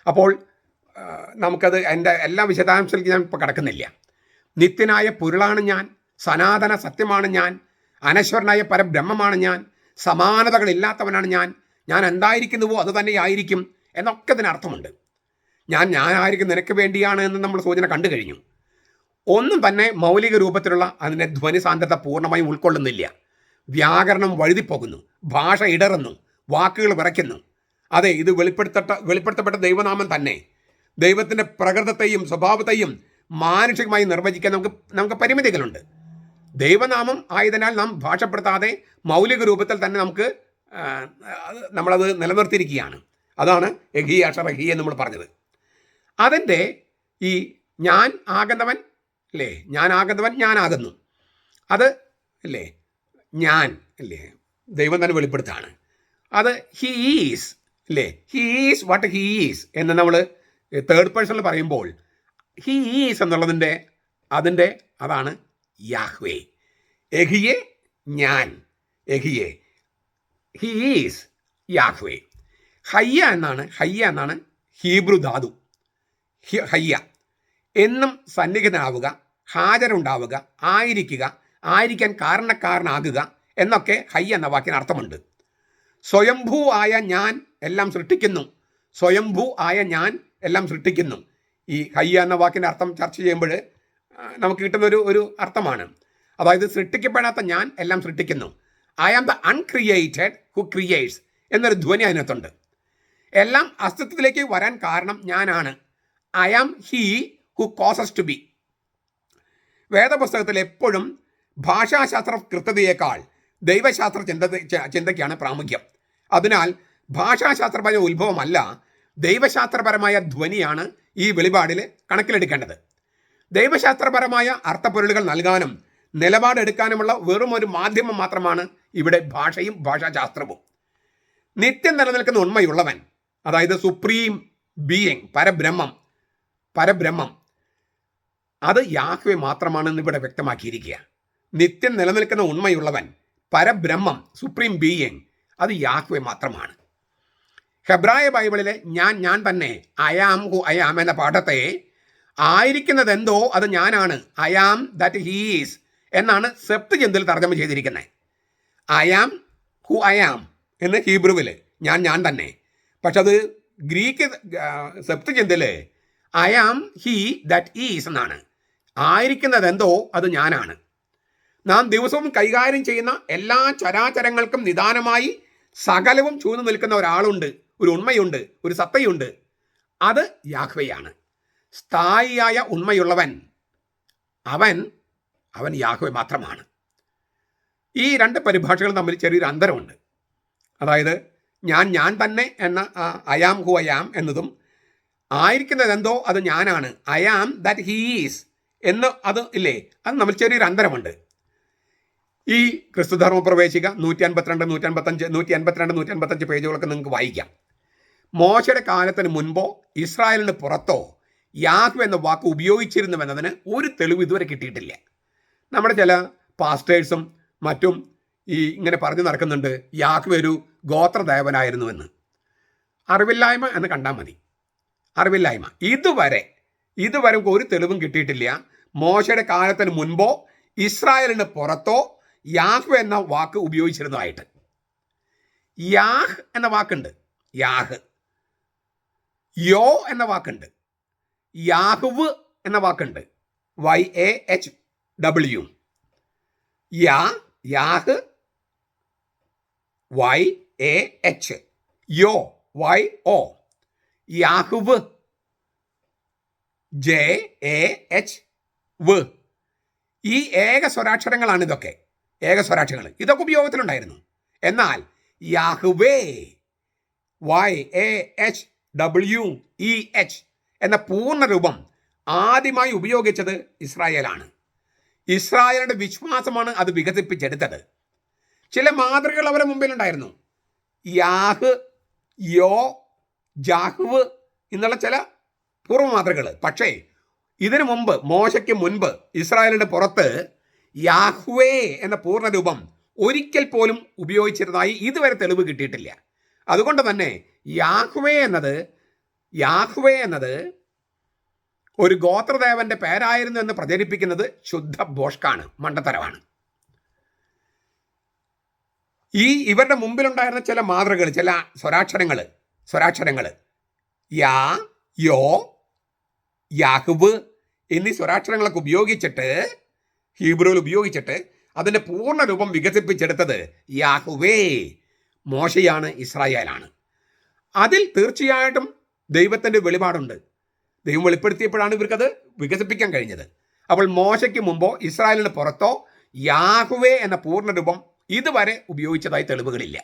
S1: അപ്പോൾ നമുക്കത് എൻ്റെ എല്ലാ വിശദാംശത്തിലേക്ക് ഞാൻ ഇപ്പോൾ കിടക്കുന്നില്ല. നിത്യനായ പൊരുളാണ് ഞാൻ, സനാതന സത്യമാണ് ഞാൻ, അനശ്വരനായ പരബ്രഹ്മമാണ് ഞാൻ, സമാനതകളില്ലാത്തവനാണ് ഞാൻ എന്തായിരിക്കുന്നുവോ അത് തന്നെ ആയിരിക്കും എന്നൊക്കെ ഇതിനർത്ഥമുണ്ട്. ഞാനായിരിക്കും നിനക്ക് വേണ്ടിയാണ് എന്ന് നമ്മൾ സൂചന കണ്ടു കഴിഞ്ഞു. ഒന്നും തന്നെ മൗലിക രൂപത്തിലുള്ള അതിൻ്റെ ധ്വനി സാന്ദ്രത പൂർണ്ണമായും ഉൾക്കൊള്ളുന്നില്ല. വ്യാകരണം വഴുതിപ്പോകുന്നു, ഭാഷ ഇടറുന്നു, വാക്കുകൾ വിറയ്ക്കുന്നു. അതെ, ഇത് വെളിപ്പെടുത്തപ്പെട്ട ദൈവനാമം തന്നെ. ദൈവത്തിൻ്റെ പ്രകൃതത്തെയും സ്വഭാവത്തെയും മാനുഷികമായി നിർവചിക്കാൻ നമുക്ക് പരിമിതികളുണ്ട്. ദൈവനാമം ആയതിനാൽ നാം ഭാഷപ്പെടുത്താതെ മൗലിക രൂപത്തിൽ തന്നെ നമ്മളത് നിലനിർത്തിയിരിക്കുകയാണ്. അതാണ് എഹി അഷറഹി എന്ന് നമ്മൾ പറഞ്ഞത്. അതിൻ്റെ ഈ ഞാൻ ആകുന്നവൻ അല്ലേ, ഞാനാകുന്നവൻ ഞാനാകുന്നു, അത് അല്ലേ ഞാൻ അല്ലേ ദൈവം തന്നെ വെളിപ്പെടുത്താണ്. അത് ഹി ഈസ് അല്ലേ, he is what he is എന്ന് നമ്മൾ തേർഡ് പേഴ്സണിൽ പറയുമ്പോൾ ഹി ഈസ് എന്നുള്ളതിൻ്റെ അതാണ് യാഹ്വേ. എഹിയെ ഞാൻ, എഹിയെ ഹി ഈസ് യാഹ്വേ. ഹയ്യ എന്നാണ് ഹീബ്രു ധാതു. ഹയ്യ എന്നും സന്നിഹിതനാവുക, ഹാജരുണ്ടാവുക, ആയിരിക്കാൻ കാരണക്കാരനാകുക എന്നൊക്കെ ഹയ്യ എന്ന വാക്കിന് അർത്ഥമുണ്ട്. സ്വയംഭൂ ആയ ഞാൻ എല്ലാം സൃഷ്ടിക്കുന്നു. ഈ ഹയ്യ എന്ന വാക്കിൻ്റെ അർത്ഥം ചർച്ച ചെയ്യുമ്പോൾ നമുക്ക് കിട്ടുന്ന ഒരു അർത്ഥമാണ്. അതായത് സൃഷ്ടിക്കപ്പെടാത്ത ഞാൻ എല്ലാം സൃഷ്ടിക്കുന്നു. I am the uncreated who creates എന്നൊരു ധ്വനി അതിനകത്തുണ്ട്. എല്ലാം അസ്തിത്വത്തിലേക്ക് വരാൻ കാരണം ഞാനാണ്. I am he who causes to be. വേദപുസ്തകത്തിൽ എപ്പോഴും ഭാഷാശാസ്ത്ര കൃത്യതയേക്കാൾ ദൈവശാസ്ത്ര ചിന്തയ്ക്കാണ് പ്രാമുഖ്യം. അതിനാൽ ഭാഷാശാസ്ത്രപരമായ ഉത്ഭവമല്ല, ദൈവശാസ്ത്രപരമായ ധ്വനിയാണ് ഈ വെളിപാടിൽ കണക്കിലെടുക്കേണ്ടത്. ദൈവശാസ്ത്രപരമായ അർത്ഥപ്പൊരുളുകൾ നൽകാനും നിലപാടെടുക്കാനുമുള്ള വെറും ഒരു മാധ്യമം മാത്രമാണ് ഇവിടെ ഭാഷയും ഭാഷാശാസ്ത്രവും. നിത്യം നിലനിൽക്കുന്ന ഉണ്മയുള്ളവൻ, അതായത് സുപ്രീം ബീയിങ്, പരബ്രഹ്മം, അത് യാഹ്വേ മാത്രമാണെന്ന് ഇവിടെ വ്യക്തമാക്കിയിരിക്കുക. നിത്യം നിലനിൽക്കുന്ന ഉണ്മയുള്ളവൻ, പരബ്രഹ്മം, സുപ്രീം ബീയിങ്, അത് യാഹ്വേ മാത്രമാണ്. ഹെബ്രായ ബൈബിളിലെ ഞാൻ തന്നെ, അയാം ഹു അയാം എന്ന പാഠത്തെ ആയിരിക്കുന്നത് എന്തോ അത് ഞാനാണ്, അയാം ദാറ്റ് ഹീസ് എന്നാണ് സെപ്തുജന്തിൽ തർജ്ജമ ചെയ്തിരിക്കുന്നത്. അയാം ഹു അയാം എന്ന് ഹീബ്രുവിൽ ഞാൻ തന്നെ. പക്ഷെ അത് ഗ്രീക്ക് സെപ്തുജന്തിൽ അയാം ഹീ ദാറ്റ് ഈസ് എന്നാണ്. ആയിരിക്കുന്നത് എന്തോ അത് ഞാനാണ്. നാം ദിവസവും കൈകാര്യം ചെയ്യുന്ന എല്ലാ ചരാചരങ്ങൾക്കും നിദാനമായി സകലവും ചൂഴ്ന്നു നിൽക്കുന്ന ഒരാളുണ്ട്, ഒരു ഉണ്മയുണ്ട്, ഒരു സത്തയുണ്ട്. അത് യാഹ്വയാണ്. സ്ഥായിയായ ഉണ്മയുള്ളവൻ അവൻ യാഹ്വേ മാത്രമാണ്. ഈ രണ്ട് പരിഭാഷകൾ തമ്മിൽ ചെറിയൊരു അന്തരമുണ്ട്. അതായത് ഞാൻ തന്നെ എന്ന അയാം ഹു അയാം എന്നതും ആയിരിക്കുന്നത് എന്തോ അത് ഞാനാണ്, അയാം ദാറ്റ് ഹീസ് എന്ന് അത് ഇല്ലേ, അത് തമ്മിൽ ചെറിയൊരു അന്തരമുണ്ട്. ഈ ക്രിസ്തുധർമ്മ പ്രവേശിക 152 പേജുകളൊക്കെ നിങ്ങൾക്ക് വായിക്കാം. മോശയുടെ കാലത്തിന് മുൻപോ ഇസ്രായേലിന് പുറത്തോ യാഹ്വേ എന്ന വാക്ക് ഉപയോഗിച്ചിരുന്നുവെന്നതിന് ഒരു തെളിവ് ഇതുവരെ കിട്ടിയിട്ടില്ല. നമ്മുടെ ചില പാസ്റ്റേഴ്സും മറ്റും ഇങ്ങനെ പറഞ്ഞു നടക്കുന്നുണ്ട് യാഹ്വേ ഒരു ഗോത്രദേവനായിരുന്നുവെന്ന്. അറിവില്ലായ്മ എന്ന് കണ്ടാൽ മതി, അറിവില്ലായ്മ. ഇതുവരെ ഒരു തെളിവും കിട്ടിയിട്ടില്ല മോശയുടെ കാലത്തിന് മുൻപോ ഇസ്രായേലിന് പുറത്തോ യാഹ്വേ എന്ന വാക്ക് ഉപയോഗിച്ചിരുന്നതായിട്ട്. യാഹ് എന്ന വാക്കുണ്ട്, യാഹ്. യോ എന്ന വാക്കുണ്ട്, യാഹ്വ് എന്ന വാക്കുണ്ട്, YAHW. യാഹ് YAH, യോ YO, യാഹ്വ് JAHW. ഈ ഏകസ്വരാക്ഷരങ്ങളാണ് ഇതൊക്കെ. ഇതൊക്കെ ഉപയോഗത്തിലുണ്ടായിരുന്നു. എന്നാൽ യാഹ്വേ YAHWEH എന്ന പൂർണ്ണരൂപം ആദ്യമായി ഉപയോഗിച്ചത് ഇസ്രായേലാണ്. ഇസ്രായേലിന്റെ വിശ്വാസമാണ് അത് വികസിപ്പിച്ചെടുത്തത്. ചില മാതൃകകൾ അവരുടെ മുമ്പിലുണ്ടായിരുന്നു. യാഹ്, യോ, ജാഹ്വ് എന്നുള്ള ചില പൂർവ്വ മാതൃകകൾ. പക്ഷേ ഇതിനു മുമ്പ്, മോശയ്ക്ക് മുൻപ് ഇസ്രായേലിൻ്റെ പുറത്ത് യാഹ്വേ എന്ന പൂർണ്ണരൂപം ഒരിക്കൽ പോലും ഉപയോഗിച്ചിരുന്നതായി ഇതുവരെ തെളിവ് കിട്ടിയിട്ടില്ല. അതുകൊണ്ട് തന്നെ യാഹ്വേ എന്നത് ഒരു ഗോത്രദേവന്റെ പേരായിരുന്നു എന്ന് പ്രചരിപ്പിക്കുന്നത് ശുദ്ധ ബോഷ്കാണ്, മണ്ടത്തരമാണ്. ഇവരുടെ മുമ്പിലുണ്ടായിരുന്ന ചില മാതൃകകൾ, ചില സ്വരാക്ഷരങ്ങൾ യാ, യോ, യാഹ്വ് എന്നീ സ്വരാക്ഷരങ്ങളൊക്കെ ഹീബ്രുവിൽ ഉപയോഗിച്ചിട്ട് അതിൻ്റെ പൂർണ്ണ രൂപം വികസിപ്പിച്ചെടുത്തത് യാഹ്വേ, മോശയാണ്, ഇസ്രായേലാണ്. അതിൽ തീർച്ചയായിട്ടും ദൈവത്തിൻ്റെ വെളിപാടുണ്ട്. ദൈവം വെളിപ്പെടുത്തിയപ്പോഴാണ് ഇവർക്കത് വികസിപ്പിക്കാൻ കഴിഞ്ഞത്. അപ്പോൾ മോശയ്ക്ക് മുമ്പോ ഇസ്രായേലിന് പുറത്തോ യാഹ്വേ എന്ന പൂർണ്ണ രൂപം ഇതുവരെ ഉപയോഗിച്ച തെളിവുകളില്ല.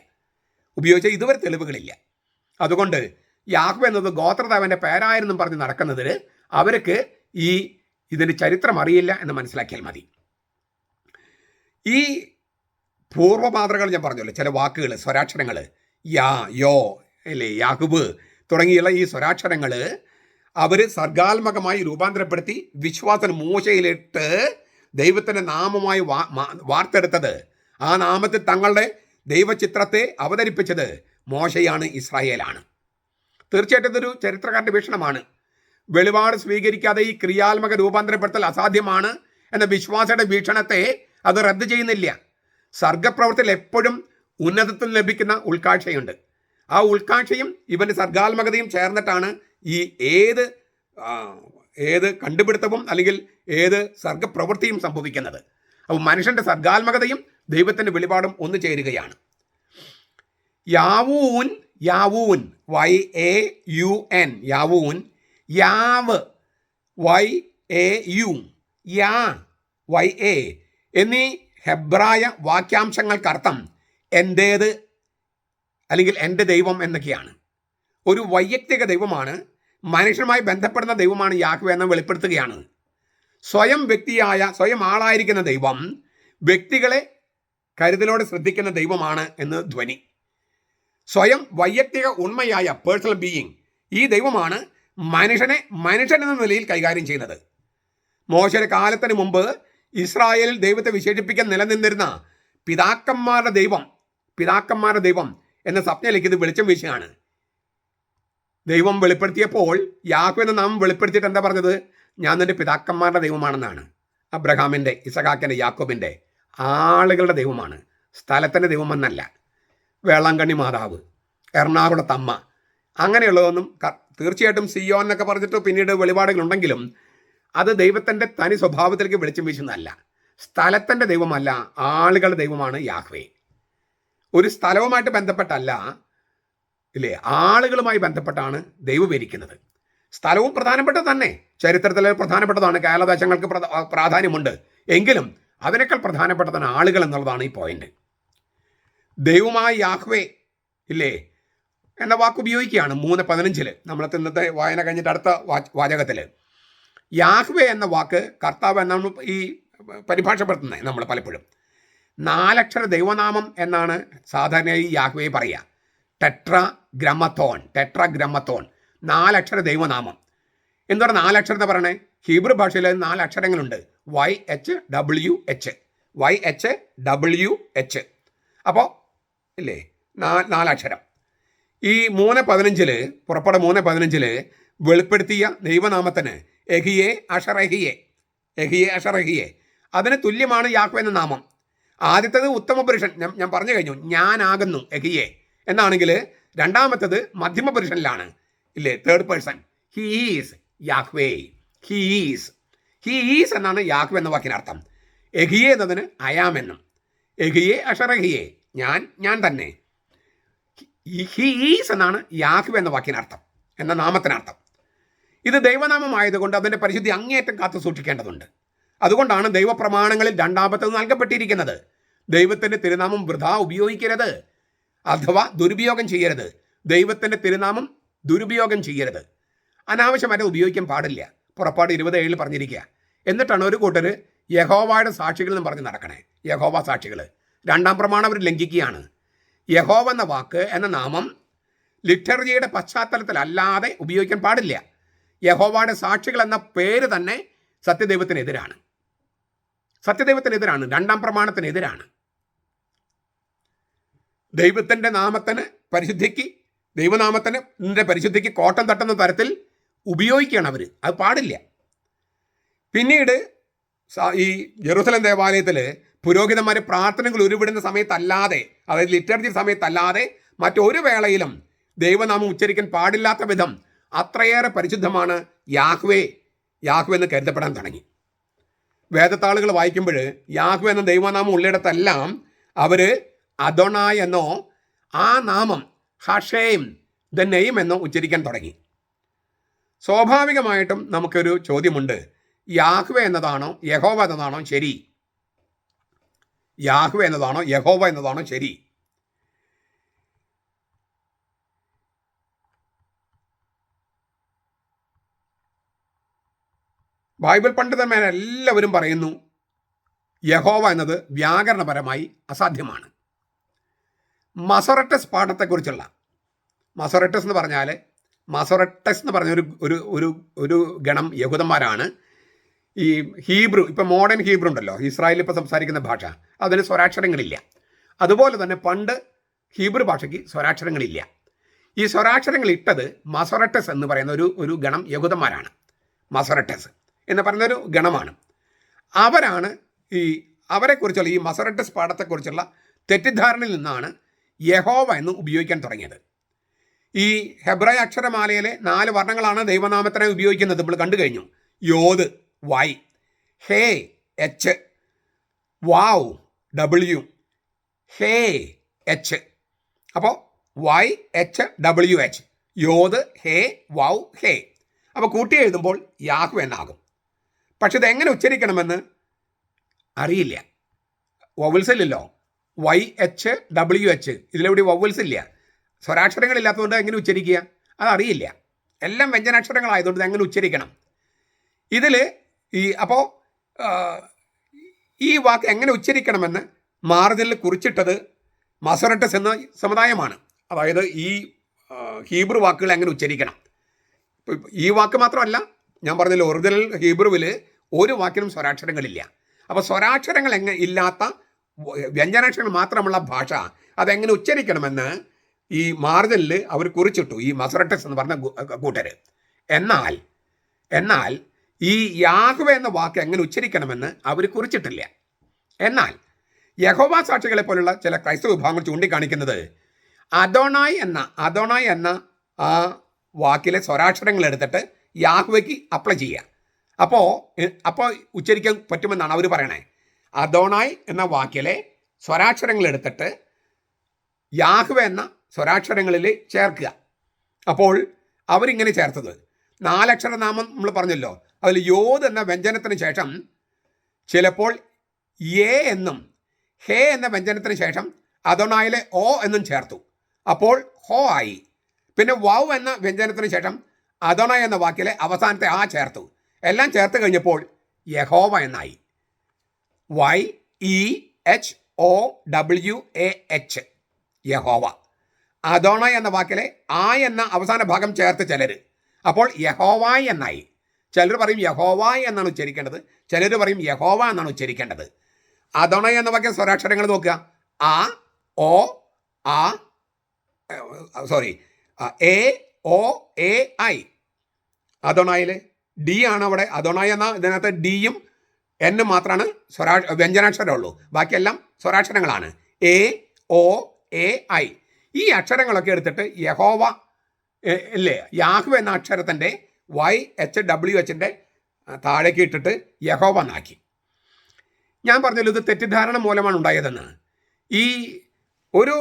S1: അതുകൊണ്ട് യാഹ്വേ എന്നത് ഗോത്രദേവന്റെ പേരായെന്നും പറഞ്ഞ് നടക്കുന്നതിന് അവർക്ക് ഇതിൻ്റെ ചരിത്രം അറിയില്ല എന്ന് മനസ്സിലാക്കിയാൽ മതി. ഈ പൂർവ്വമാതൃകൾ ഞാൻ പറഞ്ഞല്ലോ, ചില വാക്കുകൾ, സ്വരാക്ഷരങ്ങൾ, യാ, യോ, അല്ലേ, യാഹ്വ് തുടങ്ങിയുള്ള ഈ സ്വരാക്ഷരങ്ങൾ അവർ സർഗാത്മകമായി രൂപാന്തരപ്പെടുത്തി വിശ്വാസന മൂശയിലിട്ട് ദൈവത്തിൻ്റെ നാമമായി വാർത്തെടുത്തത്, ആ നാമത്തിൽ തങ്ങളുടെ ദൈവചിത്രത്തെ അവതരിപ്പിച്ചത് മോശയാണ്, ഇസ്രായേലാണ്. തീർച്ചയായിട്ടും ഇതൊരു ചരിത്രകാരൻ്റെ വീക്ഷണമാണ്. വെളിപാട് സ്വീകരിക്കാതെ ഈ ക്രിയാത്മക രൂപാന്തരപ്പെടുത്തൽ അസാധ്യമാണ് എന്ന വിശ്വാസയുടെ വീക്ഷണത്തെ അത് റദ്ദ് ചെയ്യുന്നില്ല. സർഗപ്രവൃത്തിയിൽ എപ്പോഴും ഉന്നതത്തിൽ ലഭിക്കുന്ന ഉൾക്കാഴ്ചയുണ്ട്. ആ ഉൾക്കാഴ്ചയും ഇവൻ്റെ സർഗാത്മകതയും ചേർന്നിട്ടാണ് ഈ ഏത് കണ്ടുപിടുത്തവും അല്ലെങ്കിൽ ഏത് സർഗപ്രവൃത്തിയും സംഭവിക്കുന്നത്. അപ്പോൾ മനുഷ്യൻ്റെ സർഗാത്മകതയും ദൈവത്തിൻ്റെ വെളിപാടും ഒന്നു ചേരുകയാണ്. യാവൂൻ, YAUN, യാവൂൻ, യാവ്, YAU, യാ, YA എന്നീ ഹെബ്രായ വാക്യാംശങ്ങൾക്കർത്ഥം എൻ്റേത് അല്ലെങ്കിൽ എൻ്റെ ദൈവം എന്നൊക്കെയാണ്. ഒരു വൈയക്തിക ദൈവമാണ്, മനുഷ്യനുമായി ബന്ധപ്പെടുന്ന ദൈവമാണ് യാഹ്വേ എന്ന് വെളിപ്പെടുത്തുകയാണ്. സ്വയം ആളായിരിക്കുന്ന ദൈവം വ്യക്തികളെ കരുതലോടെ ശ്രദ്ധിക്കുന്ന ദൈവമാണ് എന്ന് ധ്വനി. സ്വയം വൈയക്തിക ഉണ്മയായ പേഴ്സണൽ ബീയിങ് ഈ ദൈവമാണ് മനുഷ്യൻ എന്ന നിലയിൽ കൈകാര്യം ചെയ്യുന്നത്. മോശയുടെ കാലത്തിന് മുമ്പ് ഇസ്രായേലിൽ ദൈവത്തെ വിശേഷിപ്പിക്കാൻ നിലനിന്നിരുന്ന പിതാക്കന്മാരുടെ ദൈവം എന്ന സ്വപ്നയിലേക്ക് ഇത് വെളിച്ചം വീശുകയാണ്. ദൈവം വെളിപ്പെടുത്തിയപ്പോൾ യാഹ്വേ എന്ന നാമം വെളിപ്പെടുത്തിയിട്ട് എന്താ പറഞ്ഞത്? ഞാൻ നിന്റെ പിതാക്കന്മാരുടെ ദൈവമാണെന്നാണ്. അബ്രഹാമിൻ്റെ, ഇസഹാക്കിൻ്റെ, യാക്കോബിൻ്റെ, ആളുകളുടെ ദൈവമാണ്, സ്ഥലത്തിൻ്റെ ദൈവമെന്നല്ല. വേളാങ്കണ്ണി മാതാവ്, എറണാകുളത്തമ്മ, അങ്ങനെയുള്ളതൊന്നും തീർച്ചയായിട്ടും സിയോൻ എന്നൊക്കെ പറഞ്ഞിട്ട് പിന്നീട് വെളിപാടുകളുണ്ടെങ്കിലും അത് ദൈവത്തിൻ്റെ തനി സ്വഭാവത്തിലേക്ക് വെളിച്ചം വീശുന്നതല്ല. സ്ഥലത്തിൻ്റെ ദൈവമല്ല, ആളുകളുടെ ദൈവമാണ് യാഹ്വേ. ഒരു സ്ഥലവുമായിട്ട് ബന്ധപ്പെട്ടല്ല, ഇല്ലേ, ആളുകളുമായി ബന്ധപ്പെട്ടാണ് ദൈവം ഇരിക്കുന്നത്. സ്ഥലവും പ്രധാനപ്പെട്ടത് തന്നെ, ചരിത്രത്തിൽ പ്രധാനപ്പെട്ടതാണ്, കാലദേശങ്ങൾക്ക് പ്രാധാന്യമുണ്ട്. എങ്കിലും അതിനേക്കാൾ പ്രധാനപ്പെട്ടതാണ് ആളുകൾ എന്നുള്ളതാണ് ഈ പോയിന്റ്. ദൈവമായ യാഹ്വേ, ഇല്ലേ, എന്ന വാക്ക് ഉപയോഗിക്കുകയാണ് 3:15 നമ്മൾ ഇന്നത്തെ വായന കഴിഞ്ഞിട്ട് അടുത്ത വാചകത്തിൽ. യാഹ്വേ എന്ന വാക്ക് കർത്താവ് എന്നാണ് ഈ പരിഭാഷപ്പെടുത്തുന്നത്. നമ്മൾ പലപ്പോഴും 4 അക്ഷര ദൈവനാമം എന്നാണ് സാധാരണയായി യാഹ്വേ പറയുക. ടെട്രാഗ്രമത്തോൺ 4 അക്ഷര ദൈവനാമം. എന്താണ് 4 അക്ഷരം എന്ന് പറയണേ? ഹീബ്രു ഭാഷയിൽ 4 അക്ഷരങ്ങളുണ്ട്. YHWH. അപ്പോൾ ഇല്ലേ, 4 അക്ഷരം. ഈ 3:15 പുറപ്പാട് 3:15 വെളിപ്പെടുത്തിയ ദൈവനാമത്തിന് എഹിയെ അഷറഹിയെ അതിന് തുല്യമാണ് യാഹ്വേ എന്ന നാമം. ആദ്യത്തേത് ഉത്തമ പുരുഷൻ, ഞാൻ പറഞ്ഞു കഴിഞ്ഞു, ഞാനാകുന്നു എഹിയെ എന്നാണെങ്കിൽ. രണ്ടാമത്തേത് മധ്യമ പുരുഷനിലാണ്, ഇല്ലേ, third person. He's Yahweh, he's എന്നാണ് യാഹ്വേ എന്ന വാക്കിനർത്ഥം. എഹിയെ എന്നതിന് അയാമെന്നും, എഹിയെ അഷറഹിയെ ഞാൻ തന്നെ. ഹീസ് എന്നാണ് യാഹ്വേ എന്ന വാക്കിനർത്ഥം, എന്ന നാമത്തിനർത്ഥം. ഇത് ദൈവനാമമായതുകൊണ്ട് അതിൻ്റെ പരിശുദ്ധി അങ്ങേയറ്റം കാത്തു സൂക്ഷിക്കേണ്ടതുണ്ട്. അതുകൊണ്ടാണ് ദൈവപ്രമാണങ്ങളിൽ രണ്ടാമത്തത് നൽകപ്പെട്ടിരിക്കുന്നത്. ദൈവത്തിൻ്റെ തിരുനാമം വൃഥാ ഉപയോഗിക്കരുത്, അഥവാ ദുരുപയോഗം ചെയ്യരുത്. ദൈവത്തിൻ്റെ തിരുനാമം ദുരുപയോഗം ചെയ്യരുത്, അനാവശ്യമായിട്ട് ഉപയോഗിക്കാൻ പാടില്ല. പുറപ്പാട് 20:7 പറഞ്ഞിരിക്കുക. എന്നിട്ടാണ് ഒരു കൂട്ടർ യഹോവയുടെ സാക്ഷികൾ എന്ന് പറഞ്ഞ് നടക്കണേ. യഹോവ സാക്ഷികൾ രണ്ടാം പ്രമാണം അവർ ലംഘിക്കുകയാണ്. യഹോവ എന്ന വാക്ക് എന്ന നാമം ലിറ്റർജിയുടെ പശ്ചാത്തലത്തിലല്ലാതെ ഉപയോഗിക്കാൻ പാടില്ല. യഹോവയുടെ സാക്ഷികൾ എന്ന പേര് തന്നെ സത്യദൈവത്തിനെതിരാണ്. രണ്ടാം പ്രമാണത്തിനെതിരാണ്. ദൈവത്തിൻ്റെ നാമത്തിന് പരിശുദ്ധിക്ക് കോട്ടം തട്ടുന്ന തരത്തിൽ ഉപയോഗിക്കുകയാണ് അവർ. അത് പാടില്ല. പിന്നീട് ഈ ജെറുസലം ദേവാലയത്തിൽ പുരോഹിതന്മാർ പ്രാർത്ഥനകൾ ഉരുവിടുന്ന സമയത്തല്ലാതെ, അതായത് ലിറ്റർജി സമയത്തല്ലാതെ മറ്റൊരു വേളയിലും ദൈവനാമം ഉച്ചരിക്കാൻ പാടില്ലാത്ത വിധം അത്രയേറെ പരിശുദ്ധമാണ് യാഹ്വേ എന്ന് കരുതപ്പെടാൻ തുടങ്ങി. വേദത്താളുകൾ വായിക്കുമ്പോൾ യാഹ്വേ എന്ന ദൈവനാമം ഉള്ളിടത്തെല്ലാം അവർ അദോണായ് എന്നോ ആ നാമം ഹഷേം ദ നെയിം എന്നോ ഉച്ചരിക്കാൻ തുടങ്ങി. സ്വാഭാവികമായിട്ടും നമുക്കൊരു ചോദ്യമുണ്ട്. യാഹ്വേ എന്നതാണോ യഹോവ എന്നതാണോ ശരി? യാഹ്വേ എന്നതാണോ യഹോവ എന്നതാണോ ശരി? ബൈബിൾ പണ്ഡിതന്മാരെല്ലാവരും പറയുന്നു യഹോവ എന്നത് വ്യാകരണപരമായി അസാധ്യമാണ്. മസൊറട്ടസ് പാഠത്തെക്കുറിച്ചുള്ള മസൊറട്ടസ് എന്ന് പറഞ്ഞ ഒരു ഗണം യഹൂദന്മാരാണ്. ഈ ഹീബ്രു, ഇപ്പം മോഡേൺ ഹീബ്രു ഉണ്ടല്ലോ, ഇസ്രായേലിൽ ഇപ്പോൾ സംസാരിക്കുന്ന ഭാഷ, അതിന് സ്വരാക്ഷരങ്ങളില്ല. അതുപോലെ തന്നെ പണ്ട് ഹീബ്രു ഭാഷയ്ക്ക് സ്വരാക്ഷരങ്ങളില്ല. ഈ സ്വരാക്ഷരങ്ങൾ ഇട്ടത് മസൊറട്ടസ് എന്ന് പറയുന്ന ഒരു ഗണം യഹൂദന്മാരാണ്. മസൊറട്ടസ് എന്ന് പറയുന്നൊരു ഗണമാണ്. അവരെക്കുറിച്ചുള്ള ഈ മസൊറട്ടസ് പാഠത്തെക്കുറിച്ചുള്ള തെറ്റിദ്ധാരണയിൽ നിന്നാണ് യഹോവ എന്ന് ഉപയോഗിക്കാൻ തുടങ്ങിയത്. ഈ ഹെബ്രായ അക്ഷരമാലയിലെ 4 വർണ്ണങ്ങളാണ് ദൈവനാമത്തിനായി ഉപയോഗിക്കുന്നത്. നമ്മൾ കണ്ടു കഴിഞ്ഞു. യോദ് വൈ, ഹേ എച്ച്, വാവ് ഡബ്ല്യു, ഹേ എച്ച്. അപ്പോൾ വൈ എച്ച് ഡബ്ല്യു എച്ച്, യോദ് ഹേ വാവ് ഹേ. അപ്പോൾ കൂട്ടി എഴുതുമ്പോൾ യാഹ്വേ എന്നാകും. പക്ഷെ ഇതെങ്ങനെ ഉച്ചരിക്കണമെന്ന് അറിയില്ല. വവൽസ് ഇല്ലല്ലോ. വൈ എച്ച് ഡബ്ല്യു എച്ച്, ഇതിലെവിടെ വവൽസ് ഇല്ല. സ്വരാക്ഷരങ്ങളില്ലാത്തതുകൊണ്ട് എങ്ങനെ ഉച്ചരിക്കുക? അതറിയില്ല. എല്ലാം വ്യഞ്ജനാക്ഷരങ്ങളായതുകൊണ്ട് എങ്ങനെ ഉച്ചരിക്കണം? ഇതിൽ അപ്പോൾ ഈ വാക്ക് എങ്ങനെ ഉച്ചരിക്കണമെന്ന് മാർജിനിൽ കുറിച്ചിട്ടത് മസൊറട്ടസ് എന്ന സമുദായമാണ്. അതായത് ഈ ഹീബ്രു വാക്കുകൾ എങ്ങനെ ഉച്ചരിക്കണം. ഈ വാക്ക് മാത്രമല്ല, ഞാൻ പറഞ്ഞല്ലോ, ഒറിജിനൽ ഹീബ്രുവിൽ ഒരു വാക്കിനും സ്വരാക്ഷരങ്ങളില്ല. അപ്പോൾ സ്വരാക്ഷരങ്ങൾ ഇല്ലാത്ത വ്യഞ്ജനാക്ഷരങ്ങൾ മാത്രമുള്ള ഭാഷ അതെങ്ങനെ ഉച്ചരിക്കണമെന്ന് ഈ മാർജിനിൽ അവർ കുറിച്ചിട്ടു, ഈ മസൊറട്ടസ് എന്ന് പറഞ്ഞ കൂട്ടർ. എന്നാൽ ഈ യാഹ്വേ എന്ന വാക്ക് എങ്ങനെ ഉച്ചരിക്കണമെന്ന് അവർ കുറിച്ചിട്ടില്ല. എന്നാൽ യഹോവ സാക്ഷികളെ പോലുള്ള ചില ക്രൈസ്തവ വിഭാഗങ്ങൾ ചൂണ്ടിക്കാണിക്കുന്നത് അദോണായ് എന്ന ആ വാക്കിലെ സ്വരാക്ഷരങ്ങൾ എടുത്തിട്ട് യാഹ്വേക്ക് അപ്ലൈ ചെയ്യുക. അപ്പോൾ ഉച്ചരിക്കാൻ പറ്റുമെന്നാണ് അവർ പറയണേ. അദോണായ് എന്ന വാക്കിലെ സ്വരാക്ഷരങ്ങൾ എടുത്തിട്ട് യാഹ്വേ എന്ന സ്വരാക്ഷരങ്ങളിൽ ചേർക്കുക. അപ്പോൾ അവരിങ്ങനെ ചേർത്തത് 4 അക്ഷരനാമം നമ്മൾ പറഞ്ഞല്ലോ. അതിൽ യോദ് എന്ന വ്യഞ്ജനത്തിന് ശേഷം ചിലപ്പോൾ എ എന്നും ഹേ എന്ന വ്യഞ്ജനത്തിന് ശേഷം അദോണായിലെ ഓ എന്നും ചേർത്തു. അപ്പോൾ ഹോ ആയി. പിന്നെ വൗ എന്ന വ്യഞ്ജനത്തിന് ശേഷം അദോണായ് എന്ന വാക്കിലെ അവസാനത്തെ ആ ചേർത്തു. എല്ലാം ചേർത്ത് കഴിഞ്ഞപ്പോൾ യഹോവ എന്നായി. YEHOWAH, യഹോവ. അദോണായ് എന്ന വാക്കിലെ ആ എന്ന അവസാന ഭാഗം ചേർത്ത് ചിലർ, അപ്പോൾ യഹോവായ് എന്നായി. ചിലർ പറയും യഹോവായ് എന്നാണ് ഉച്ചരിക്കേണ്ടത്, ചിലർ പറയും യഹോവ എന്നാണ് ഉച്ചരിക്കേണ്ടത്. അദോണായ് എന്ന വാക്കിലെ സ്വരാക്ഷരങ്ങൾ നോക്കുക. A O A I. അദോണായിൽ ഡി ആണ്. അവിടെ അദോണായ് എന്ന ഇതിനകത്ത് ഡിയും എന്നും മാത്രമാണ് വ്യഞ്ജനാക്ഷരമുള്ളൂ. ബാക്കിയെല്ലാം സ്വരാക്ഷരങ്ങളാണ്. A O A I. ഈ അക്ഷരങ്ങളൊക്കെ എടുത്തിട്ട് യഹോവ അല്ലേ, യാഹ്വേ എന്ന അക്ഷരത്തിൻ്റെ YHWH താഴേക്ക് ഇട്ടിട്ട് യഹോവ എന്നാക്കി. ഞാൻ പറഞ്ഞല്ലോ, ഇത് തെറ്റിദ്ധാരണ മൂലമാണ് ഉണ്ടായതെന്ന്. ഈ ഒരു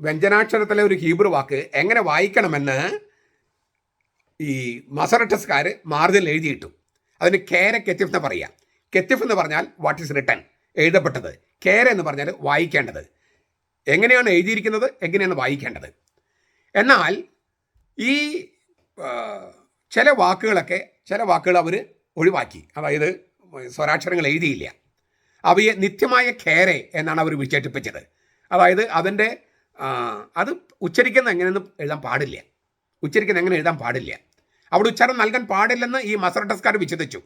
S1: വ്യഞ്ജനാക്ഷരത്തിലെ ഒരു ഹീബ്രു വാക്ക് എങ്ങനെ വായിക്കണമെന്ന് ഈ മസൊറട്ടസ്കാർ മാർജിനിൽ എഴുതിയിട്ടു. അതിന് കേര കെത്തിഫ് എന്ന് പറയുക. കെത്തിഫ് എന്ന് പറഞ്ഞാൽ വാട്ട് ഈസ് റിട്ടൺ, എഴുതപ്പെട്ടത്. കേര എന്ന് പറഞ്ഞാൽ വായിക്കേണ്ടത്. എങ്ങനെയാണ് എഴുതിയിരിക്കുന്നത്, എങ്ങനെയാണ് വായിക്കേണ്ടത്. എന്നാൽ ഈ ചില വാക്കുകൾ അവർ ഒഴിവാക്കി. അതായത് സ്വരാക്ഷരങ്ങൾ എഴുതിയില്ല. അവയെ നിത്യമായ ഖേരെ എന്നാണ് അവർ വിശേഷിപ്പിച്ചത്. അതായത് അത് ഉച്ചരിക്കുന്ന എങ്ങനെയൊന്നും എഴുതാൻ പാടില്ല, ഉച്ചരിക്കുന്ന എങ്ങനെ എഴുതാൻ പാടില്ല, അവിടെ ഉച്ചാരണം നൽകാൻ പാടില്ലെന്ന് ഈ മസറട്ടസ്കാർ വിശദിച്ചു.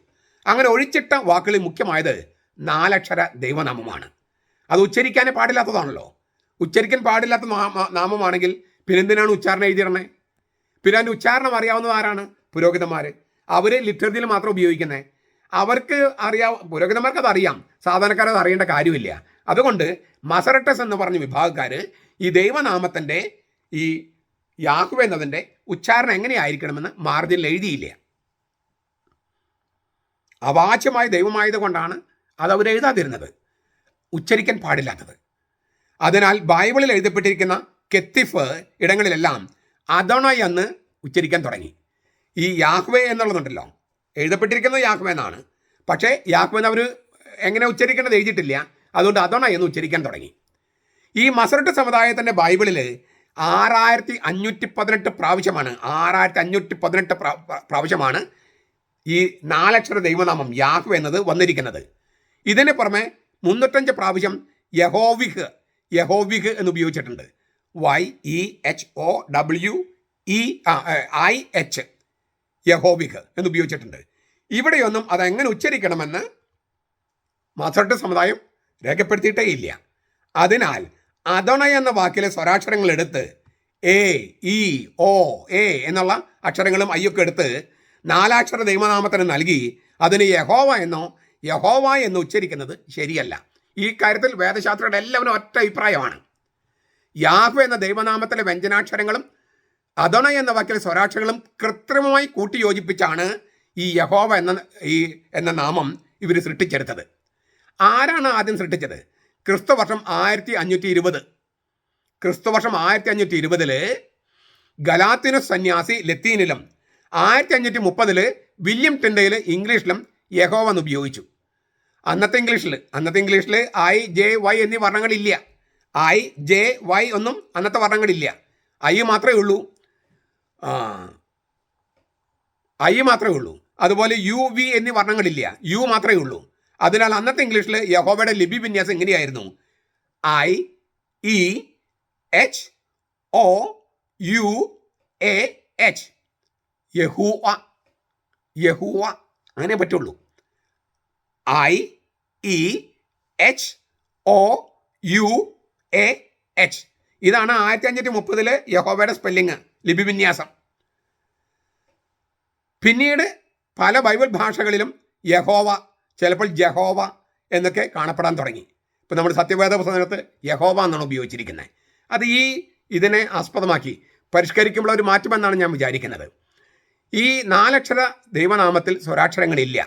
S1: അങ്ങനെ ഒഴിച്ചിട്ട വാക്കുകളിൽ മുഖ്യമായത് 4 അക്ഷര ദൈവനാമമാണ്. അത് ഉച്ചരിക്കാനേ പാടില്ലാത്തതാണല്ലോ. ഉച്ചരിക്കാൻ പാടില്ലാത്ത നാമമാണെങ്കിൽ പിന്നെന്തിനാണ് ഉച്ചാരണം എഴുതിയിടണേ? പിന്നെ അതിൻ്റെ ഉച്ചാരണം അറിയാവുന്നത് ആരാണ്? പുരോഹിതന്മാർ. അവർ ലിറ്റർജിയിൽ മാത്രം ഉപയോഗിക്കുന്നത്. അവർക്ക് പുരോഹിതന്മാർക്ക് അത് അറിയാം, സാധാരണക്കാരത് അറിയേണ്ട കാര്യമില്ല. അതുകൊണ്ട് മസറട്ടസ് എന്ന് പറഞ്ഞ വിഭാഗക്കാർ ഈ ദൈവനാമത്തിൻ്റെ ഈ യാഹ്വേ എന്നതിൻ്റെ ഉച്ചാരണം എങ്ങനെയായിരിക്കണമെന്ന് മാർജിനിൽ എഴുതിയില്ല. അവാച്യമായ ദൈവമായത് കൊണ്ടാണ് അത് അവർ എഴുതാതിരുന്നത്, ഉച്ചരിക്കാൻ പാടില്ലാത്തത്. അതിനാൽ ബൈബിളിൽ എഴുതപ്പെട്ടിരിക്കുന്ന കെത്തിഫ് ഇടങ്ങളിലെല്ലാം അദോണായ് എന്ന് ഉച്ചരിക്കാൻ തുടങ്ങി. ഈ യാഹ്വേ എന്നുള്ളതുണ്ടല്ലോ, എഴുതപ്പെട്ടിരിക്കുന്നത് യാഹ്വേ എന്നാണ്, പക്ഷേ യാഹ്വേ എന്ന് അവർ എങ്ങനെ ഉച്ചരിക്കേണ്ടത് എഴുതിയിട്ടില്ല. അതുകൊണ്ട് അദോണായ് എന്ന് ഉച്ചരിക്കാൻ തുടങ്ങി. ഈ മസറട്ട് സമുദായത്തിൻ്റെ ബൈബിളിൽ 6518 പ്രാവശ്യമാണ് 6518 പ്രാവശ്യമാണ് ഈ 4 അക്ഷര ദൈവനാമം യാഹ്വേ എന്നത് വന്നിരിക്കുന്നത്. ഇതിന് പുറമെ 305 പ്രാവശ്യം യഹോവിഹ് എന്ന് ഉപയോഗിച്ചിട്ടുണ്ട്. YEHOWEIH യഹോവിഹ് എന്ന് ഉപയോഗിച്ചിട്ടുണ്ട്. ഇവിടെയൊന്നും അതെങ്ങനെ ഉച്ചരിക്കണമെന്ന് മസറട്ട് സമുദായം രേഖപ്പെടുത്തിയിട്ടേ ഇല്ല. അതിനാൽ അദോണായ് എന്ന വാക്കിലെ സ്വരാക്ഷരങ്ങൾ എടുത്ത് എ, ഇ, ഒ, എ എന്നുള്ള അക്ഷരങ്ങളും അയ്യൊക്കെ എടുത്ത് 4 അക്ഷര ദൈവനാമത്തിന് നൽകി അതിന് യഹോവ എന്ന് ഉച്ചരിക്കുന്നത് ശരിയല്ല. ഈ കാര്യത്തിൽ വേദശാസ്ത്രയുടെ എല്ലാവരും ഒറ്റ അഭിപ്രായമാണ്. യാഹ്വേ എന്ന ദൈവനാമത്തിലെ വ്യഞ്ജനാക്ഷരങ്ങളും അദോണായ് എന്ന വാക്കിലെ സ്വരാക്ഷരങ്ങളും കൃത്രിമമായി കൂട്ടിയോജിപ്പിച്ചാണ് ഈ യഹോവ എന്ന നാമം ഇവർ സൃഷ്ടിച്ചെടുത്തത്. ആരാണ് ആദ്യം സൃഷ്ടിച്ചത്? ക്രിസ്തുവർഷം 1520. ക്രിസ്തുവർഷം 1520 ഗലാത്തിനുസ് സന്യാസി ലത്തീനിലും 1530 വില്യം ടിൻഡയിൽ ഇംഗ്ലീഷിലും യഹോവ എന്ന് ഉപയോഗിച്ചു. അന്നത്തെ ഇംഗ്ലീഷിൽ IJY എന്നീ വർണ്ണങ്ങളില്ല. IJY ഒന്നും അന്നത്തെ വർണ്ണങ്ങളില്ല. ഐ മാത്രമേ ഉള്ളൂ. അതുപോലെ UV എന്നീ വർണ്ണങ്ങളില്ല, യു മാത്രമേ ഉള്ളൂ. അതിനാൽ അന്നത്തെ ഇംഗ്ലീഷിൽ യഹോവയുടെ ലിപി വിന്യാസം എങ്ങനെയായിരുന്നു? IEHOUAH യഹൂവ അങ്ങനെ പറ്റുള്ളൂ. IEHOUAH ഇതാണ് 1530 യഹോവയുടെ സ്പെല്ലിങ്, ലിപി വിന്യാസം. പിന്നീട് പല ബൈബിൾ ഭാഷകളിലും യഹോവ, ചിലപ്പോൾ ജഹോവ എന്നൊക്കെ കാണപ്പെടാൻ തുടങ്ങി. ഇപ്പം നമ്മൾ സത്യവേദ പുസ്തകത്ത് യഹോവ എന്നാണ് ഉപയോഗിച്ചിരിക്കുന്നത്. അത് ഇതിനെ ആസ്പദമാക്കി പരിഷ്കരിക്കുമ്പോൾ ഒരു മാറ്റമെന്നാണ് ഞാൻ വിചാരിക്കുന്നത്. ഈ 4 അക്ഷര ദൈവനാമത്തിൽ സ്വരാക്ഷരങ്ങളില്ല.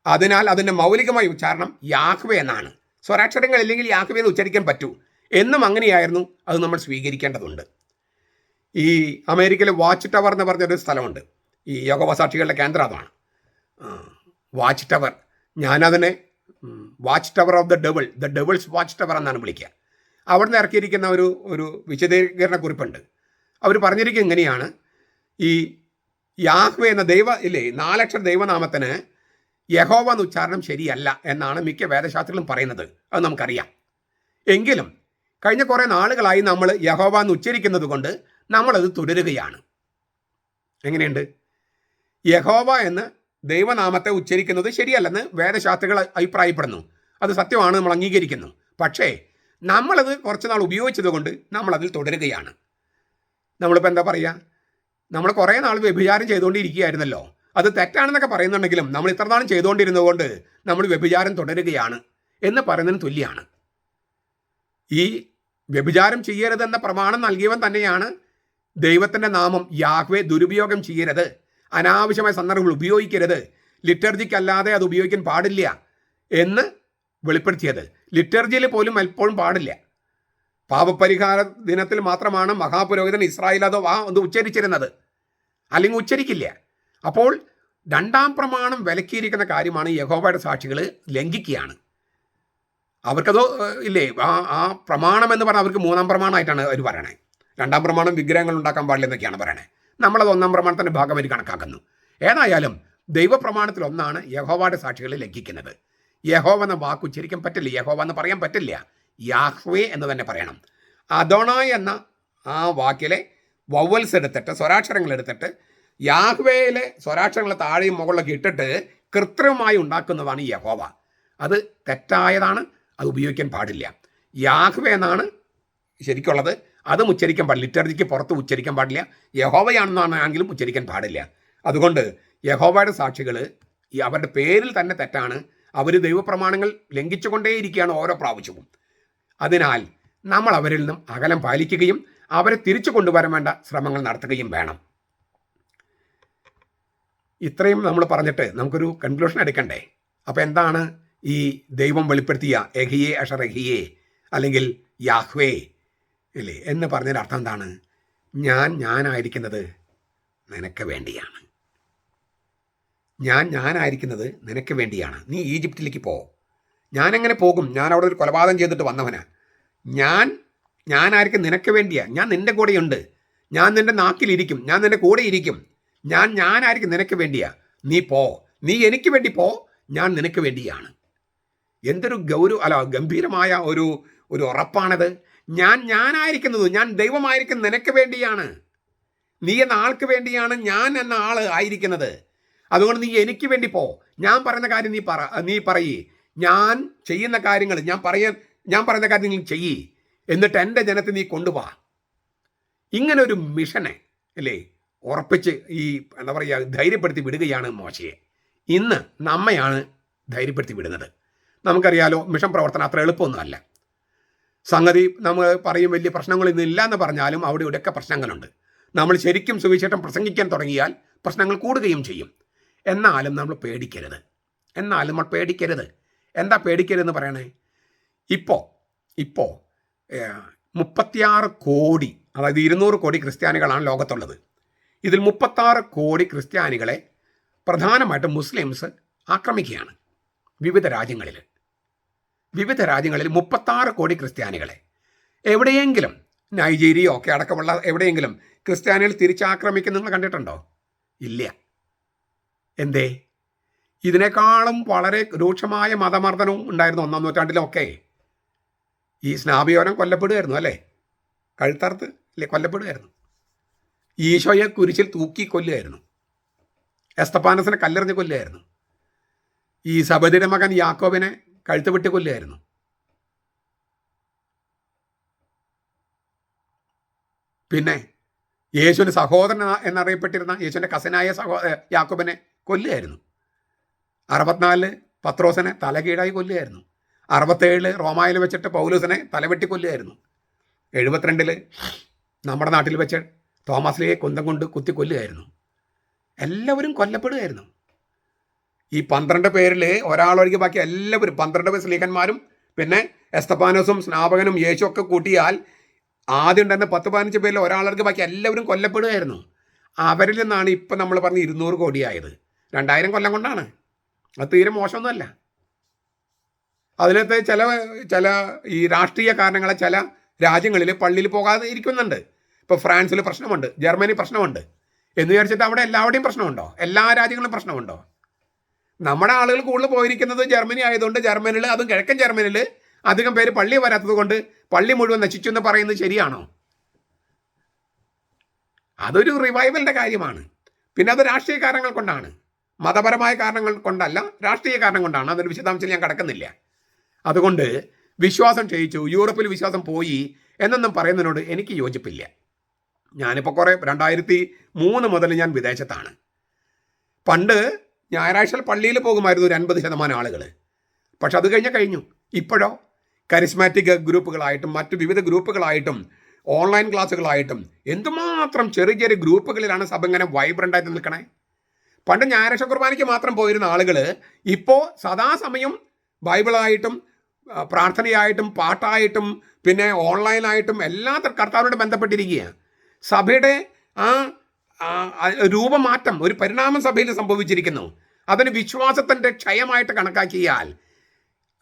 S1: അതിനാൽ അതിൻ്റെ മൗലികമായ ഉച്ചാരണം യാഹ്വേ എന്നാണ്. സ്വരാക്ഷരങ്ങളില്ലെങ്കിൽ യാഹ്വേ എന്ന് ഉച്ചരിക്കാൻ പറ്റൂ എന്നും അങ്ങനെയായിരുന്നു. അത് നമ്മൾ സ്വീകരിക്കേണ്ടതുണ്ട്. ഈ അമേരിക്കയിലെ വാച്ച് ടവർ എന്ന് പറഞ്ഞൊരു സ്ഥലമുണ്ട്. ഈ യോഗവസാക്ഷികളുടെ കേന്ദ്രം അതാണ്, വാച്ച് ടവർ. ഞാനതിനെ watch tower of the devil's watch tower എന്നാണ് വിളിക്കുക. അവിടെ നിന്ന് ഇറക്കിയിരിക്കുന്ന ഒരു വിശദീകരണ കുറിപ്പുണ്ട്. അവർ പറഞ്ഞിരിക്കുന്നത് ഇങ്ങനെയാണ്: ഈ യാഹ്വേ എന്ന 4 അക്ഷര ദൈവനാമത്തിന് യഹോവ എന്ന ഉച്ചാരണം ശരിയല്ല എന്നാണ് മിക്ക വേദശാസ്ത്രങ്ങളും പറയുന്നത്. അത് നമുക്കറിയാം. എങ്കിലും കഴിഞ്ഞ കുറേ നാളുകളായി നമ്മൾ യഹോവ എന്ന് ഉച്ചരിക്കുന്നത് കൊണ്ട് നമ്മളത് തുടരുകയാണ്. എങ്ങനെയുണ്ട്? യഹോവ എന്ന് ദൈവനാമത്തെ ഉച്ചരിക്കുന്നത് ശരിയല്ലെന്ന് വേദശാസ്ത്രികൾ അഭിപ്രായപ്പെടുന്നു. അത് സത്യമാണ്, നമ്മൾ അംഗീകരിക്കുന്നു. പക്ഷേ നമ്മളത് കുറച്ച് നാൾ ഉപയോഗിച്ചത് കൊണ്ട് നമ്മളതിൽ തുടരുകയാണ്. നമ്മളിപ്പോൾ എന്താ പറയുക, നമ്മൾ കുറേ നാൾ വ്യഭിചാരം ചെയ്തുകൊണ്ടിരിക്കുകയായിരുന്നല്ലോ. അത് തെറ്റാണെന്നൊക്കെ പറയുന്നുണ്ടെങ്കിലും നമ്മൾ ഇത്ര നാളും ചെയ്തുകൊണ്ടിരുന്നതുകൊണ്ട് നമ്മൾ വ്യഭിചാരം തുടരുകയാണ് എന്ന് പറയുന്നതിന് തുല്യമാണ്. ഈ വ്യഭിചാരം ചെയ്യരുതെന്ന പ്രമാണം നൽകിയവൻ തന്നെയാണ് ദൈവത്തിൻ്റെ നാമം യാഹ്വേ ദുരുപയോഗം ചെയ്യരുത്, അനാവശ്യമായ സന്ദർഭങ്ങൾ ഉപയോഗിക്കരുത്, ലിറ്റർജിക്കല്ലാതെ അത് ഉപയോഗിക്കാൻ പാടില്ല എന്ന് വെളിപ്പെടുത്തിയത്. ലിറ്റർജിയിൽ പോലും എപ്പോഴും പാടില്ല. പാപപരിഹാര ദിനത്തിൽ മാത്രമാണ് മഹാപുരോഹിതൻ ഇസ്രായേൽ അത് ഉച്ചരിച്ചിരുന്നത്, അല്ലെങ്കിൽ ഉച്ചരിക്കില്ല. അപ്പോൾ 2ാം പ്രമാണം വിലക്കിയിരിക്കുന്ന കാര്യമാണ് യഹോവയുടെ സാക്ഷികൾ ലംഘിക്കുകയാണ്. അവർക്കത് ഇല്ലേ, ആ പ്രമാണം എന്ന് പറഞ്ഞാൽ അവർക്ക് 3ാം പ്രമാണമായിട്ടാണ് അവർ പറയണേ. 2ാം പ്രമാണം വിഗ്രഹങ്ങൾ ഉണ്ടാക്കാൻ പാടില്ല എന്നൊക്കെയാണ് പറയണേ. നമ്മളത് 1ാം പ്രമാണത്തിൻ്റെ ഭാഗമായിട്ട് കണക്കാക്കുന്നു. ഏതായാലും ദൈവപ്രമാണത്തിൽ ഒന്നാണ് യഹോവയുടെ സാക്ഷികളെ ലംഘിക്കുന്നത്. യഹോവ എന്ന വാക്ക് ഉച്ചരിക്കാൻ പറ്റില്ല, യഹോവ എന്ന് പറയാൻ പറ്റില്ല, യാഹ്വേ എന്ന് തന്നെ പറയണം. അദോണായ് എന്ന ആ വാക്കിലെ വവൽസ് എടുത്തിട്ട്, സ്വരാക്ഷരങ്ങൾ എടുത്തിട്ട് യാഹ്വേയിലെ സ്വരാക്ഷരങ്ങൾ താഴെയും മുകളിലൊക്കെ ഇട്ടിട്ട് കൃത്രിമമായി ഉണ്ടാക്കുന്നതാണ് യഹോവ. അത് തെറ്റായതാണ്, അത് ഉപയോഗിക്കാൻ പാടില്ല. യാഹ്വേ എന്നാണ് ശരിക്കുള്ളത്, അതും ഉച്ചരിക്കാൻ പാടില്ല, ലിറ്റർജിക്ക് പുറത്ത് ഉച്ചരിക്കാൻ പാടില്ല. യഹോവയാണെന്നാണെങ്കിലും ഉച്ചരിക്കാൻ പാടില്ല. അതുകൊണ്ട് യഹോവയുടെ സാക്ഷികൾ അവരുടെ പേരിൽ തന്നെ തെറ്റാണ്. അവർ ദൈവപ്രമാണങ്ങൾ ലംഘിച്ചുകൊണ്ടേയിരിക്കുകയാണ് ഓരോ പ്രാവശ്യവും. അതിനാൽ നമ്മൾ അവരിൽ നിന്നും അകലം പാലിക്കുകയും അവരെ തിരിച്ചു കൊണ്ടുവരാൻ വേണ്ട ശ്രമങ്ങൾ നടത്തുകയും വേണം. ഇത്രയും നമ്മൾ പറഞ്ഞിട്ട് നമുക്കൊരു കൺക്ലൂഷൻ എടുക്കണ്ടേ? അപ്പോൾ എന്താണ് ഈ ദൈവം വെളിപ്പെടുത്തിയ എഹിയേ അഷർ എഹിയേ അല്ലെങ്കിൽ യാഹ്വേ അല്ലേ എന്ന് പറഞ്ഞതിൻ്റെ അർത്ഥം എന്താണ്? ഞാനായിരിക്കുന്നത് നിനക്ക് വേണ്ടിയാണ്. ഞാനായിരിക്കുന്നത് നിനക്ക് വേണ്ടിയാണ്. നീ ഈജിപ്തിലേക്ക് പോ. ഞാനെങ്ങനെ പോകും? ഞാൻ അവിടെ ഒരു കൊലപാതകം ചെയ്തിട്ട് വന്നവനാ. ഞാനായിരിക്കും നിനക്ക് വേണ്ടിയാണ്. ഞാൻ നിൻ്റെ കൂടെയുണ്ട്. ഞാൻ നിൻ്റെ നാക്കിലിരിക്കും. ഞാൻ നിൻ്റെ കൂടെ ഇരിക്കും. ഞാനായിരിക്കും നിനക്ക് വേണ്ടിയാ. നീ പോ, നീ എനിക്ക് വേണ്ടി പോ, ഞാൻ നിനക്ക് വേണ്ടിയാണ്. എന്തൊരു ഗംഭീരമായ ഒരു ഉറപ്പാണത്. ഞാനായിരിക്കുന്നത്, ഞാൻ ദൈവമായിരിക്കും നിനക്ക് വേണ്ടിയാണ്. നീ എന്ന ആൾക്ക് വേണ്ടിയാണ് ഞാൻ എന്ന ആൾ ആയിരിക്കുന്നത്. അതുകൊണ്ട് നീ എനിക്ക് വേണ്ടി പോ. ഞാൻ പറയുന്ന കാര്യം നീ പറയേ. ഞാൻ ചെയ്യുന്ന കാര്യങ്ങൾ ഞാൻ പറയുന്ന കാര്യം നീ ചെയ്യേ. എന്നിട്ട് എൻ്റെ ജനത്തെ നീ കൊണ്ടുപോവാ. ഇങ്ങനെ ഒരു മിഷനെ അല്ലേ ഉറപ്പിച്ച് എന്താ പറയുക ധൈര്യപ്പെടുത്തി വിടുകയാണ് മോശയെ. ഇന്ന് നമ്മയാണ് ധൈര്യപ്പെടുത്തി വിടുന്നത്. നമുക്കറിയാലോ, മിഷൻ പ്രവർത്തനം അത്ര എളുപ്പമൊന്നുമല്ല. സംഗതി നമ്മൾ പറയും വലിയ പ്രശ്നങ്ങളൊന്നും ഇല്ല എന്ന് പറഞ്ഞാലും അവിടെ ഇവിടെയൊക്കെ പ്രശ്നങ്ങളുണ്ട്. നമ്മൾ ശരിക്കും സുവിശേഷം പ്രസംഗിക്കാൻ തുടങ്ങിയാൽ പ്രശ്നങ്ങൾ കൂടുകയും ചെയ്യും. എന്നാലും നമ്മൾ പേടിക്കരുത്. എന്താ പേടിക്കരുതെന്ന് പറയണേ? ഇപ്പോൾ 36 കോടി, അതായത് 200 കോടി ക്രിസ്ത്യാനികളാണ് ലോകത്തുള്ളത്. ഇതിൽ 36 കോടി ക്രിസ്ത്യാനികളെ പ്രധാനമായിട്ടും മുസ്ലിംസ് ആക്രമിക്കുകയാണ്. വിവിധ രാജ്യങ്ങളിൽ 36 കോടി ക്രിസ്ത്യാനികളെ എവിടെയെങ്കിലും, നൈജീരിയ ഒക്കെ അടക്കമുള്ള എവിടെയെങ്കിലും ക്രിസ്ത്യാനികൾ തിരിച്ചാക്രമിക്കുന്ന നിങ്ങൾ കണ്ടിട്ടുണ്ടോ? ഇല്ല. എന്തേ? ഇതിനേക്കാളും വളരെ രൂക്ഷമായ മതമർദ്ദനവും ഉണ്ടായിരുന്നു 1-ാം നൂറ്റാണ്ടിലൊക്കെ. ഈ സ്നാപിയോരം കൊല്ലപ്പെടുമായിരുന്നു അല്ലേ, കഴുത്തറുത്ത് അല്ലേ കൊല്ലപ്പെടുമായിരുന്നു. ഈശോയെ കുരിശിൽ തൂക്കി കൊല്ലുമായിരുന്നു. എസ്തപ്പാനസിനെ കല്ലെറിഞ്ഞ് കൊല്ലുമായിരുന്നു. ഈ സബദിയുടെ മകൻ യാക്കോബിനെ കഴുത്ത് വെട്ടി കൊല്ലുമായിരുന്നു. പിന്നെ യേശുവിൻ്റെ സഹോദരൻ എന്നറിയപ്പെട്ടിരുന്ന യേശുവിൻ്റെ കസനായ യാക്കോബിനെ കൊല്ലുമായിരുന്നു. 64 പത്രോസിനെ തലകീഴായി കൊല്ലുമായിരുന്നു. 67 റോമായിൽ വെച്ചിട്ട് പൗലോസിനെ തലവെട്ടി കൊല്ലുമായിരുന്നു. 72 നമ്മുടെ നാട്ടിൽ വെച്ച് തോമസ് ലീയെ കുന്തം കൊണ്ട് കുത്തി കൊല്ലുമായിരുന്നു. എല്ലാവരും കൊല്ലപ്പെടുമായിരുന്നു. ഈ 12 പേരിൽ ഒരാളൊഴികെ ബാക്കി എല്ലാവരും 12 സ്ലീഹന്മാരും പിന്നെ എസ്തപ്പാനോസും സ്നാപകനും യേശു ഒക്കെ കൂട്ടിയാൽ ആദ്യം ഉണ്ടായിരുന്ന 10-15 പേരിൽ ഒരാളൊഴികെ ബാക്കി എല്ലാവരും കൊല്ലപ്പെടുമായിരുന്നു. അവരിൽ നിന്നാണ് ഇപ്പം നമ്മൾ പറഞ്ഞ് 200 കോടിയായത്. 2000 കൊല്ലം കൊണ്ടാണ്. അത് തീരെ മോശമൊന്നുമല്ല. അതിനകത്ത് ചില ഈ രാഷ്ട്രീയ കാരണങ്ങളെ ചില രാജ്യങ്ങളിൽ പള്ളിയിൽ പോകാതെ ഇരിക്കുന്നുണ്ട്. ഇപ്പോൾ ഫ്രാൻസിൽ പ്രശ്നമുണ്ട്, ജർമ്മനി പ്രശ്നമുണ്ട് എന്ന് വിചാരിച്ചിട്ട് അവിടെ എല്ലാവരുടെയും പ്രശ്നമുണ്ടോ? എല്ലാ രാജ്യങ്ങളിലും പ്രശ്നമുണ്ടോ? നമ്മുടെ ആളുകൾ കൂടുതൽ പോയിരിക്കുന്നത് ജർമ്മനി ആയതുകൊണ്ട് ജർമ്മനിയിൽ, അതും കിഴക്കൻ ജർമ്മനിയിൽ അധികം പേര് പള്ളി വരാത്തത് കൊണ്ട് പള്ളി മുഴുവൻ നശിച്ചു എന്ന് പറയുന്നത് ശരിയാണോ? അതൊരു റിവൈവലിൻ്റെ കാര്യമാണ്. പിന്നെ അത് രാഷ്ട്രീയ കാരണങ്ങൾ കൊണ്ടാണ്, മതപരമായ കാരണങ്ങൾ കൊണ്ടല്ല, രാഷ്ട്രീയ കാരണം കൊണ്ടാണ്. അതൊരു വിശദാംശം ഞാൻ കടക്കുന്നില്ല. അതുകൊണ്ട് വിശ്വാസം ക്ഷയിച്ചു, യൂറോപ്പിൽ വിശ്വാസം പോയി എന്നൊന്നും പറയുന്നതിനോട് എനിക്ക് യോജിപ്പില്ല. ഞാനിപ്പോൾ 2003 മുതൽ ഞാൻ വിദേശത്താണ്. പണ്ട് ഞായറാഴ്ച പള്ളിയിൽ പോകുമായിരുന്നു ഒരു 50% ആളുകൾ. പക്ഷെ അത് കഴിഞ്ഞു. ഇപ്പോഴോ കരിസ്മാറ്റിക് ഗ്രൂപ്പുകളായിട്ടും മറ്റു വിവിധ ഗ്രൂപ്പുകളായിട്ടും ഓൺലൈൻ ക്ലാസ്സുകളായിട്ടും എന്തുമാത്രം ചെറിയ ഗ്രൂപ്പുകളിലാണ് സഭ ഇങ്ങനെ വൈബ്രൻ്റായിട്ട് നിൽക്കണേ. പണ്ട് ഞായറാഴ്ച കുർബാനയ്ക്ക് മാത്രം പോയിരുന്ന ആളുകൾ ഇപ്പോൾ സദാസമയം ബൈബിളായിട്ടും പ്രാർത്ഥനയായിട്ടും പാട്ടായിട്ടും പിന്നെ ഓൺലൈനായിട്ടും എല്ലാ കർത്താവിനോട് ബന്ധപ്പെട്ടിരിക്കുകയാണ്. സഭയുടെ രൂപമാറ്റം, ഒരു പരിണാമം സഭയിൽ സംഭവിച്ചിരിക്കുന്നു. അതിന് വിശ്വാസത്തിൻ്റെ ക്ഷയമായിട്ട് കണക്കാക്കിയാൽ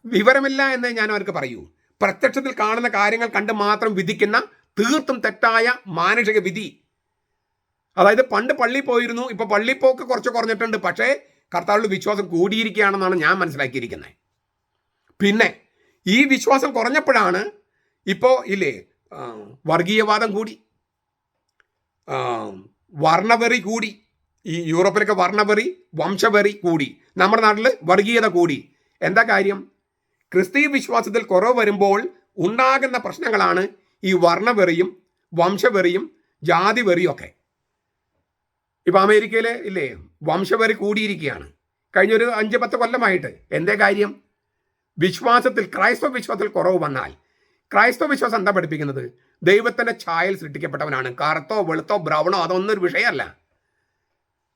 S1: വിവരമില്ല എന്ന് ഞാൻ അവർക്ക് പറയൂ. പ്രത്യക്ഷത്തിൽ കാണുന്ന കാര്യങ്ങൾ കണ്ട് മാത്രം വിധിക്കുന്ന തീർത്തും തെറ്റായ മാനുഷിക വിധി. അതായത് പണ്ട് പള്ളി പോയിരുന്നു, ഇപ്പോൾ പള്ളിപ്പോക്ക് കുറച്ച് കുറഞ്ഞിട്ടുണ്ട്, പക്ഷേ കർത്താവിൽ വിശ്വാസം കൂടിയിരിക്കുകയാണെന്നാണ് ഞാൻ മനസ്സിലാക്കിയിരിക്കുന്നത്. പിന്നെ ഈ വിശ്വാസം കുറഞ്ഞപ്പോഴാണ് ഇപ്പോൾ ഇല്ലേ വർഗീയവാദം കൂടി, വർണ്ണവെറി കൂടി. ഈ യൂറോപ്പിലൊക്കെ വർണ്ണവെറി, വംശവെറി കൂടി. നമ്മുടെ നാട്ടിൽ വർഗീയത കൂടി. എന്താ കാര്യം? ക്രിസ്തീയ വിശ്വാസത്തിൽ കുറവ് വരുമ്പോൾ ഉണ്ടാകുന്ന പ്രശ്നങ്ങളാണ് ഈ വർണ്ണവെറിയും വംശവെറിയും ജാതിവെറിയും ഒക്കെ. ഇപ്പം അമേരിക്കയിൽ ഇല്ലേ വംശവെറി കൂടിയിരിക്കുകയാണ് കഴിഞ്ഞൊരു 5-10 കൊല്ലമായിട്ട്. എന്തേ കാര്യം? വിശ്വാസത്തിൽ, ക്രൈസ്തവ വിശ്വാസത്തിൽ കുറവ് വന്നാൽ ക്രൈസ്തവ വിശ്വാസം എന്താ പഠിപ്പിക്കുന്നത്? ദൈവത്തിൻ്റെ ഛായയിൽ സൃഷ്ടിക്കപ്പെട്ടവനാണ്. കറുത്തോ വെളുത്തോ ബ്രൗണോ അതൊന്നും ഒരു വിഷയമല്ല.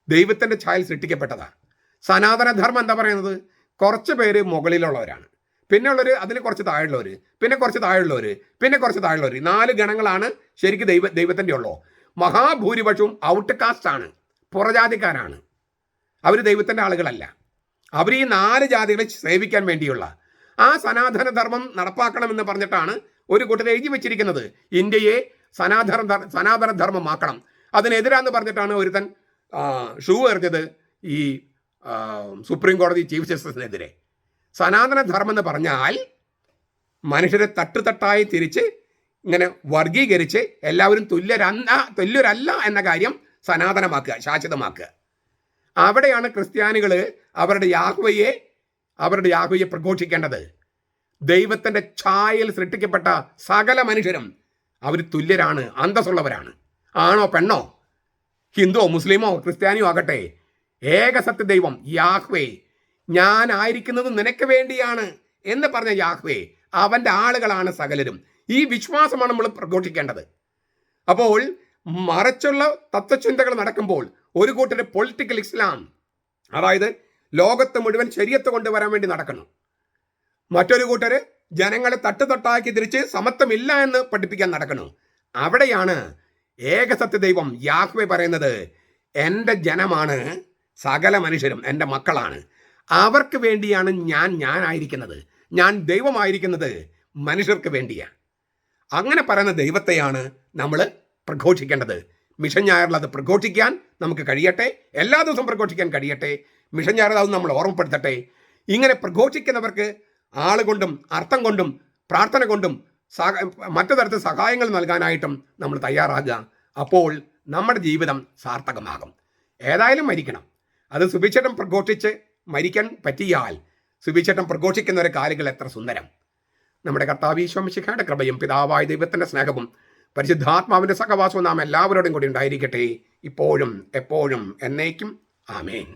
S1: ദൈവത്തിൻ്റെ ഛായയിൽ സൃഷ്ടിക്കപ്പെട്ടതാ. സനാതനധർമ്മം എന്താ പറയുന്നത്? കുറച്ച് പേര് മുകളിലുള്ളവരാണ്, പിന്നെ ഉള്ളവർ അതിന് കുറച്ച് താഴെയുള്ളവർ, പിന്നെ കുറച്ച് താഴെയുള്ളവർ, പിന്നെ കുറച്ച് താഴെയുള്ളവർ. 4 ഗണങ്ങളാണ് ശരിക്കും ദൈവത്തിൻ്റെ ഉള്ളൂ. മഹാഭൂരിപക്ഷവും ഔട്ട് കാസ്റ്റ് ആണ്, പുറജാതിക്കാരാണ്. അവർ ദൈവത്തിൻ്റെ ആളുകളല്ല. അവർ ഈ 4 ജാതികളെ സേവിക്കാൻ വേണ്ടിയുള്ള ആ സനാതനധർമ്മം നടപ്പാക്കണമെന്ന് പറഞ്ഞിട്ടാണ് ഒരു കൂട്ടർ എഴുതി വെച്ചിരിക്കുന്നത്. ഇന്ത്യയെ സനാതനധർമ്മമാക്കണം. അതിനെതിരാന്ന് പറഞ്ഞിട്ടാണ് ഒരുത്തൻ ഷൂ എറിഞ്ഞത് ഈ സുപ്രീം കോടതി ചീഫ് ജസ്റ്റിസിനെതിരെ. സനാതനധർമ്മം എന്ന് പറഞ്ഞാൽ മനുഷ്യരെ തട്ടുതട്ടായി തിരിച്ച് ഇങ്ങനെ വർഗീകരിച്ച് എല്ലാവരും തുല്യരല്ല എന്ന കാര്യം സനാതനമാക്കുക, ശാശ്വതമാക്കുക. അവിടെയാണ് ക്രിസ്ത്യാനികൾ അവരുടെ യാഹ്വയെ പ്രഘോഷിക്കേണ്ടത്. ദൈവത്തിൻ്റെ ഛായയിൽ സൃഷ്ടിക്കപ്പെട്ട സകല മനുഷ്യരും അവർ തുല്യരാണ്, അന്തസ്സുള്ളവരാണ്. ആണോ പെണ്ണോ, ഹിന്ദുവോ മുസ്ലിമോ ക്രിസ്ത്യാനിയോ ആകട്ടെ, ഏകസത്യ ദൈവം യാഹ്വേ, ഞാനായിരിക്കുന്നത് നിനക്ക് വേണ്ടിയാണ് എന്ന് പറഞ്ഞ യാഹ്വേ, അവൻ്റെ ആളുകളാണ് സകലരും. ഈ വിശ്വാസമാണ് നമ്മൾ പ്രഘോഷിക്കേണ്ടത്. അപ്പോൾ മറിച്ചുള്ള തത്വചിന്തകൾ നടക്കുമ്പോൾ ഒരു കൂട്ടർ പൊളിറ്റിക്കൽ ഇസ്ലാം, അതായത് ലോകത്ത് മുഴുവൻ ശരിയത്ത് കൊണ്ടുവരാൻ വേണ്ടി നടക്കണം. മറ്റൊരു കൂട്ടർ ജനങ്ങളെ തട്ടുതൊട്ടാക്കി തിരിച്ച് സമത്വമില്ല എന്ന് പഠിപ്പിക്കാൻ നടക്കണം. അവിടെയാണ് ഏകസത്യ ദൈവം യാഹ്വേ പറയുന്നത്, എൻ്റെ ജനമാണ് സകല മനുഷ്യരും എൻ്റെ മക്കളാണ്, അവർക്ക് വേണ്ടിയാണ് ഞാനായിരിക്കുന്നത്, ഞാൻ ദൈവമായിരിക്കുന്നത് മനുഷ്യർക്ക് വേണ്ടിയാണ്. അങ്ങനെ പറയുന്ന ദൈവത്തെയാണ് നമ്മൾ പ്രഘോഷിക്കേണ്ടത്. മിഷൻ ഞായറിൽ അത് പ്രഘോഷിക്കാൻ നമുക്ക് കഴിയട്ടെ, എല്ലാ ദിവസവും പ്രഘോഷിക്കാൻ കഴിയട്ടെ. മിഷൻ ഞായറിൽ അത് നമ്മൾ ഓർമ്മപ്പെടുത്തട്ടെ. ഇങ്ങനെ പ്രഘോഷിക്കുന്നവർക്ക് ആളുകൊണ്ടും അർത്ഥം കൊണ്ടും പ്രാർത്ഥന കൊണ്ടും മറ്റു തരത്തിൽ സഹായങ്ങൾ നൽകാനായിട്ടും നമ്മൾ തയ്യാറാകുക. അപ്പോൾ നമ്മുടെ ജീവിതം സാർത്ഥകമാകും. ഏതായാലും മരിക്കണം. അത് സുവിശേഷം പ്രഘോഷിച്ച് മരിക്കാൻ പറ്റിയാൽ സുവിശേഷം പ്രഘോഷിക്കുന്നവരെ കാലുകൾ എത്ര സുന്ദരം. നമ്മുടെ കർത്താവ് ഈശോ മിശിഹായുടെ കൃപയും പിതാവായ ദൈവത്തിൻ്റെ സ്നേഹവും പരിശുദ്ധാത്മാവിൻ്റെ സഹവാസവും നാം എല്ലാവരോടും കൂടി ഉണ്ടായിരിക്കട്ടെ, ഇപ്പോഴും എപ്പോഴും എന്നേക്കും. ആമേൻ.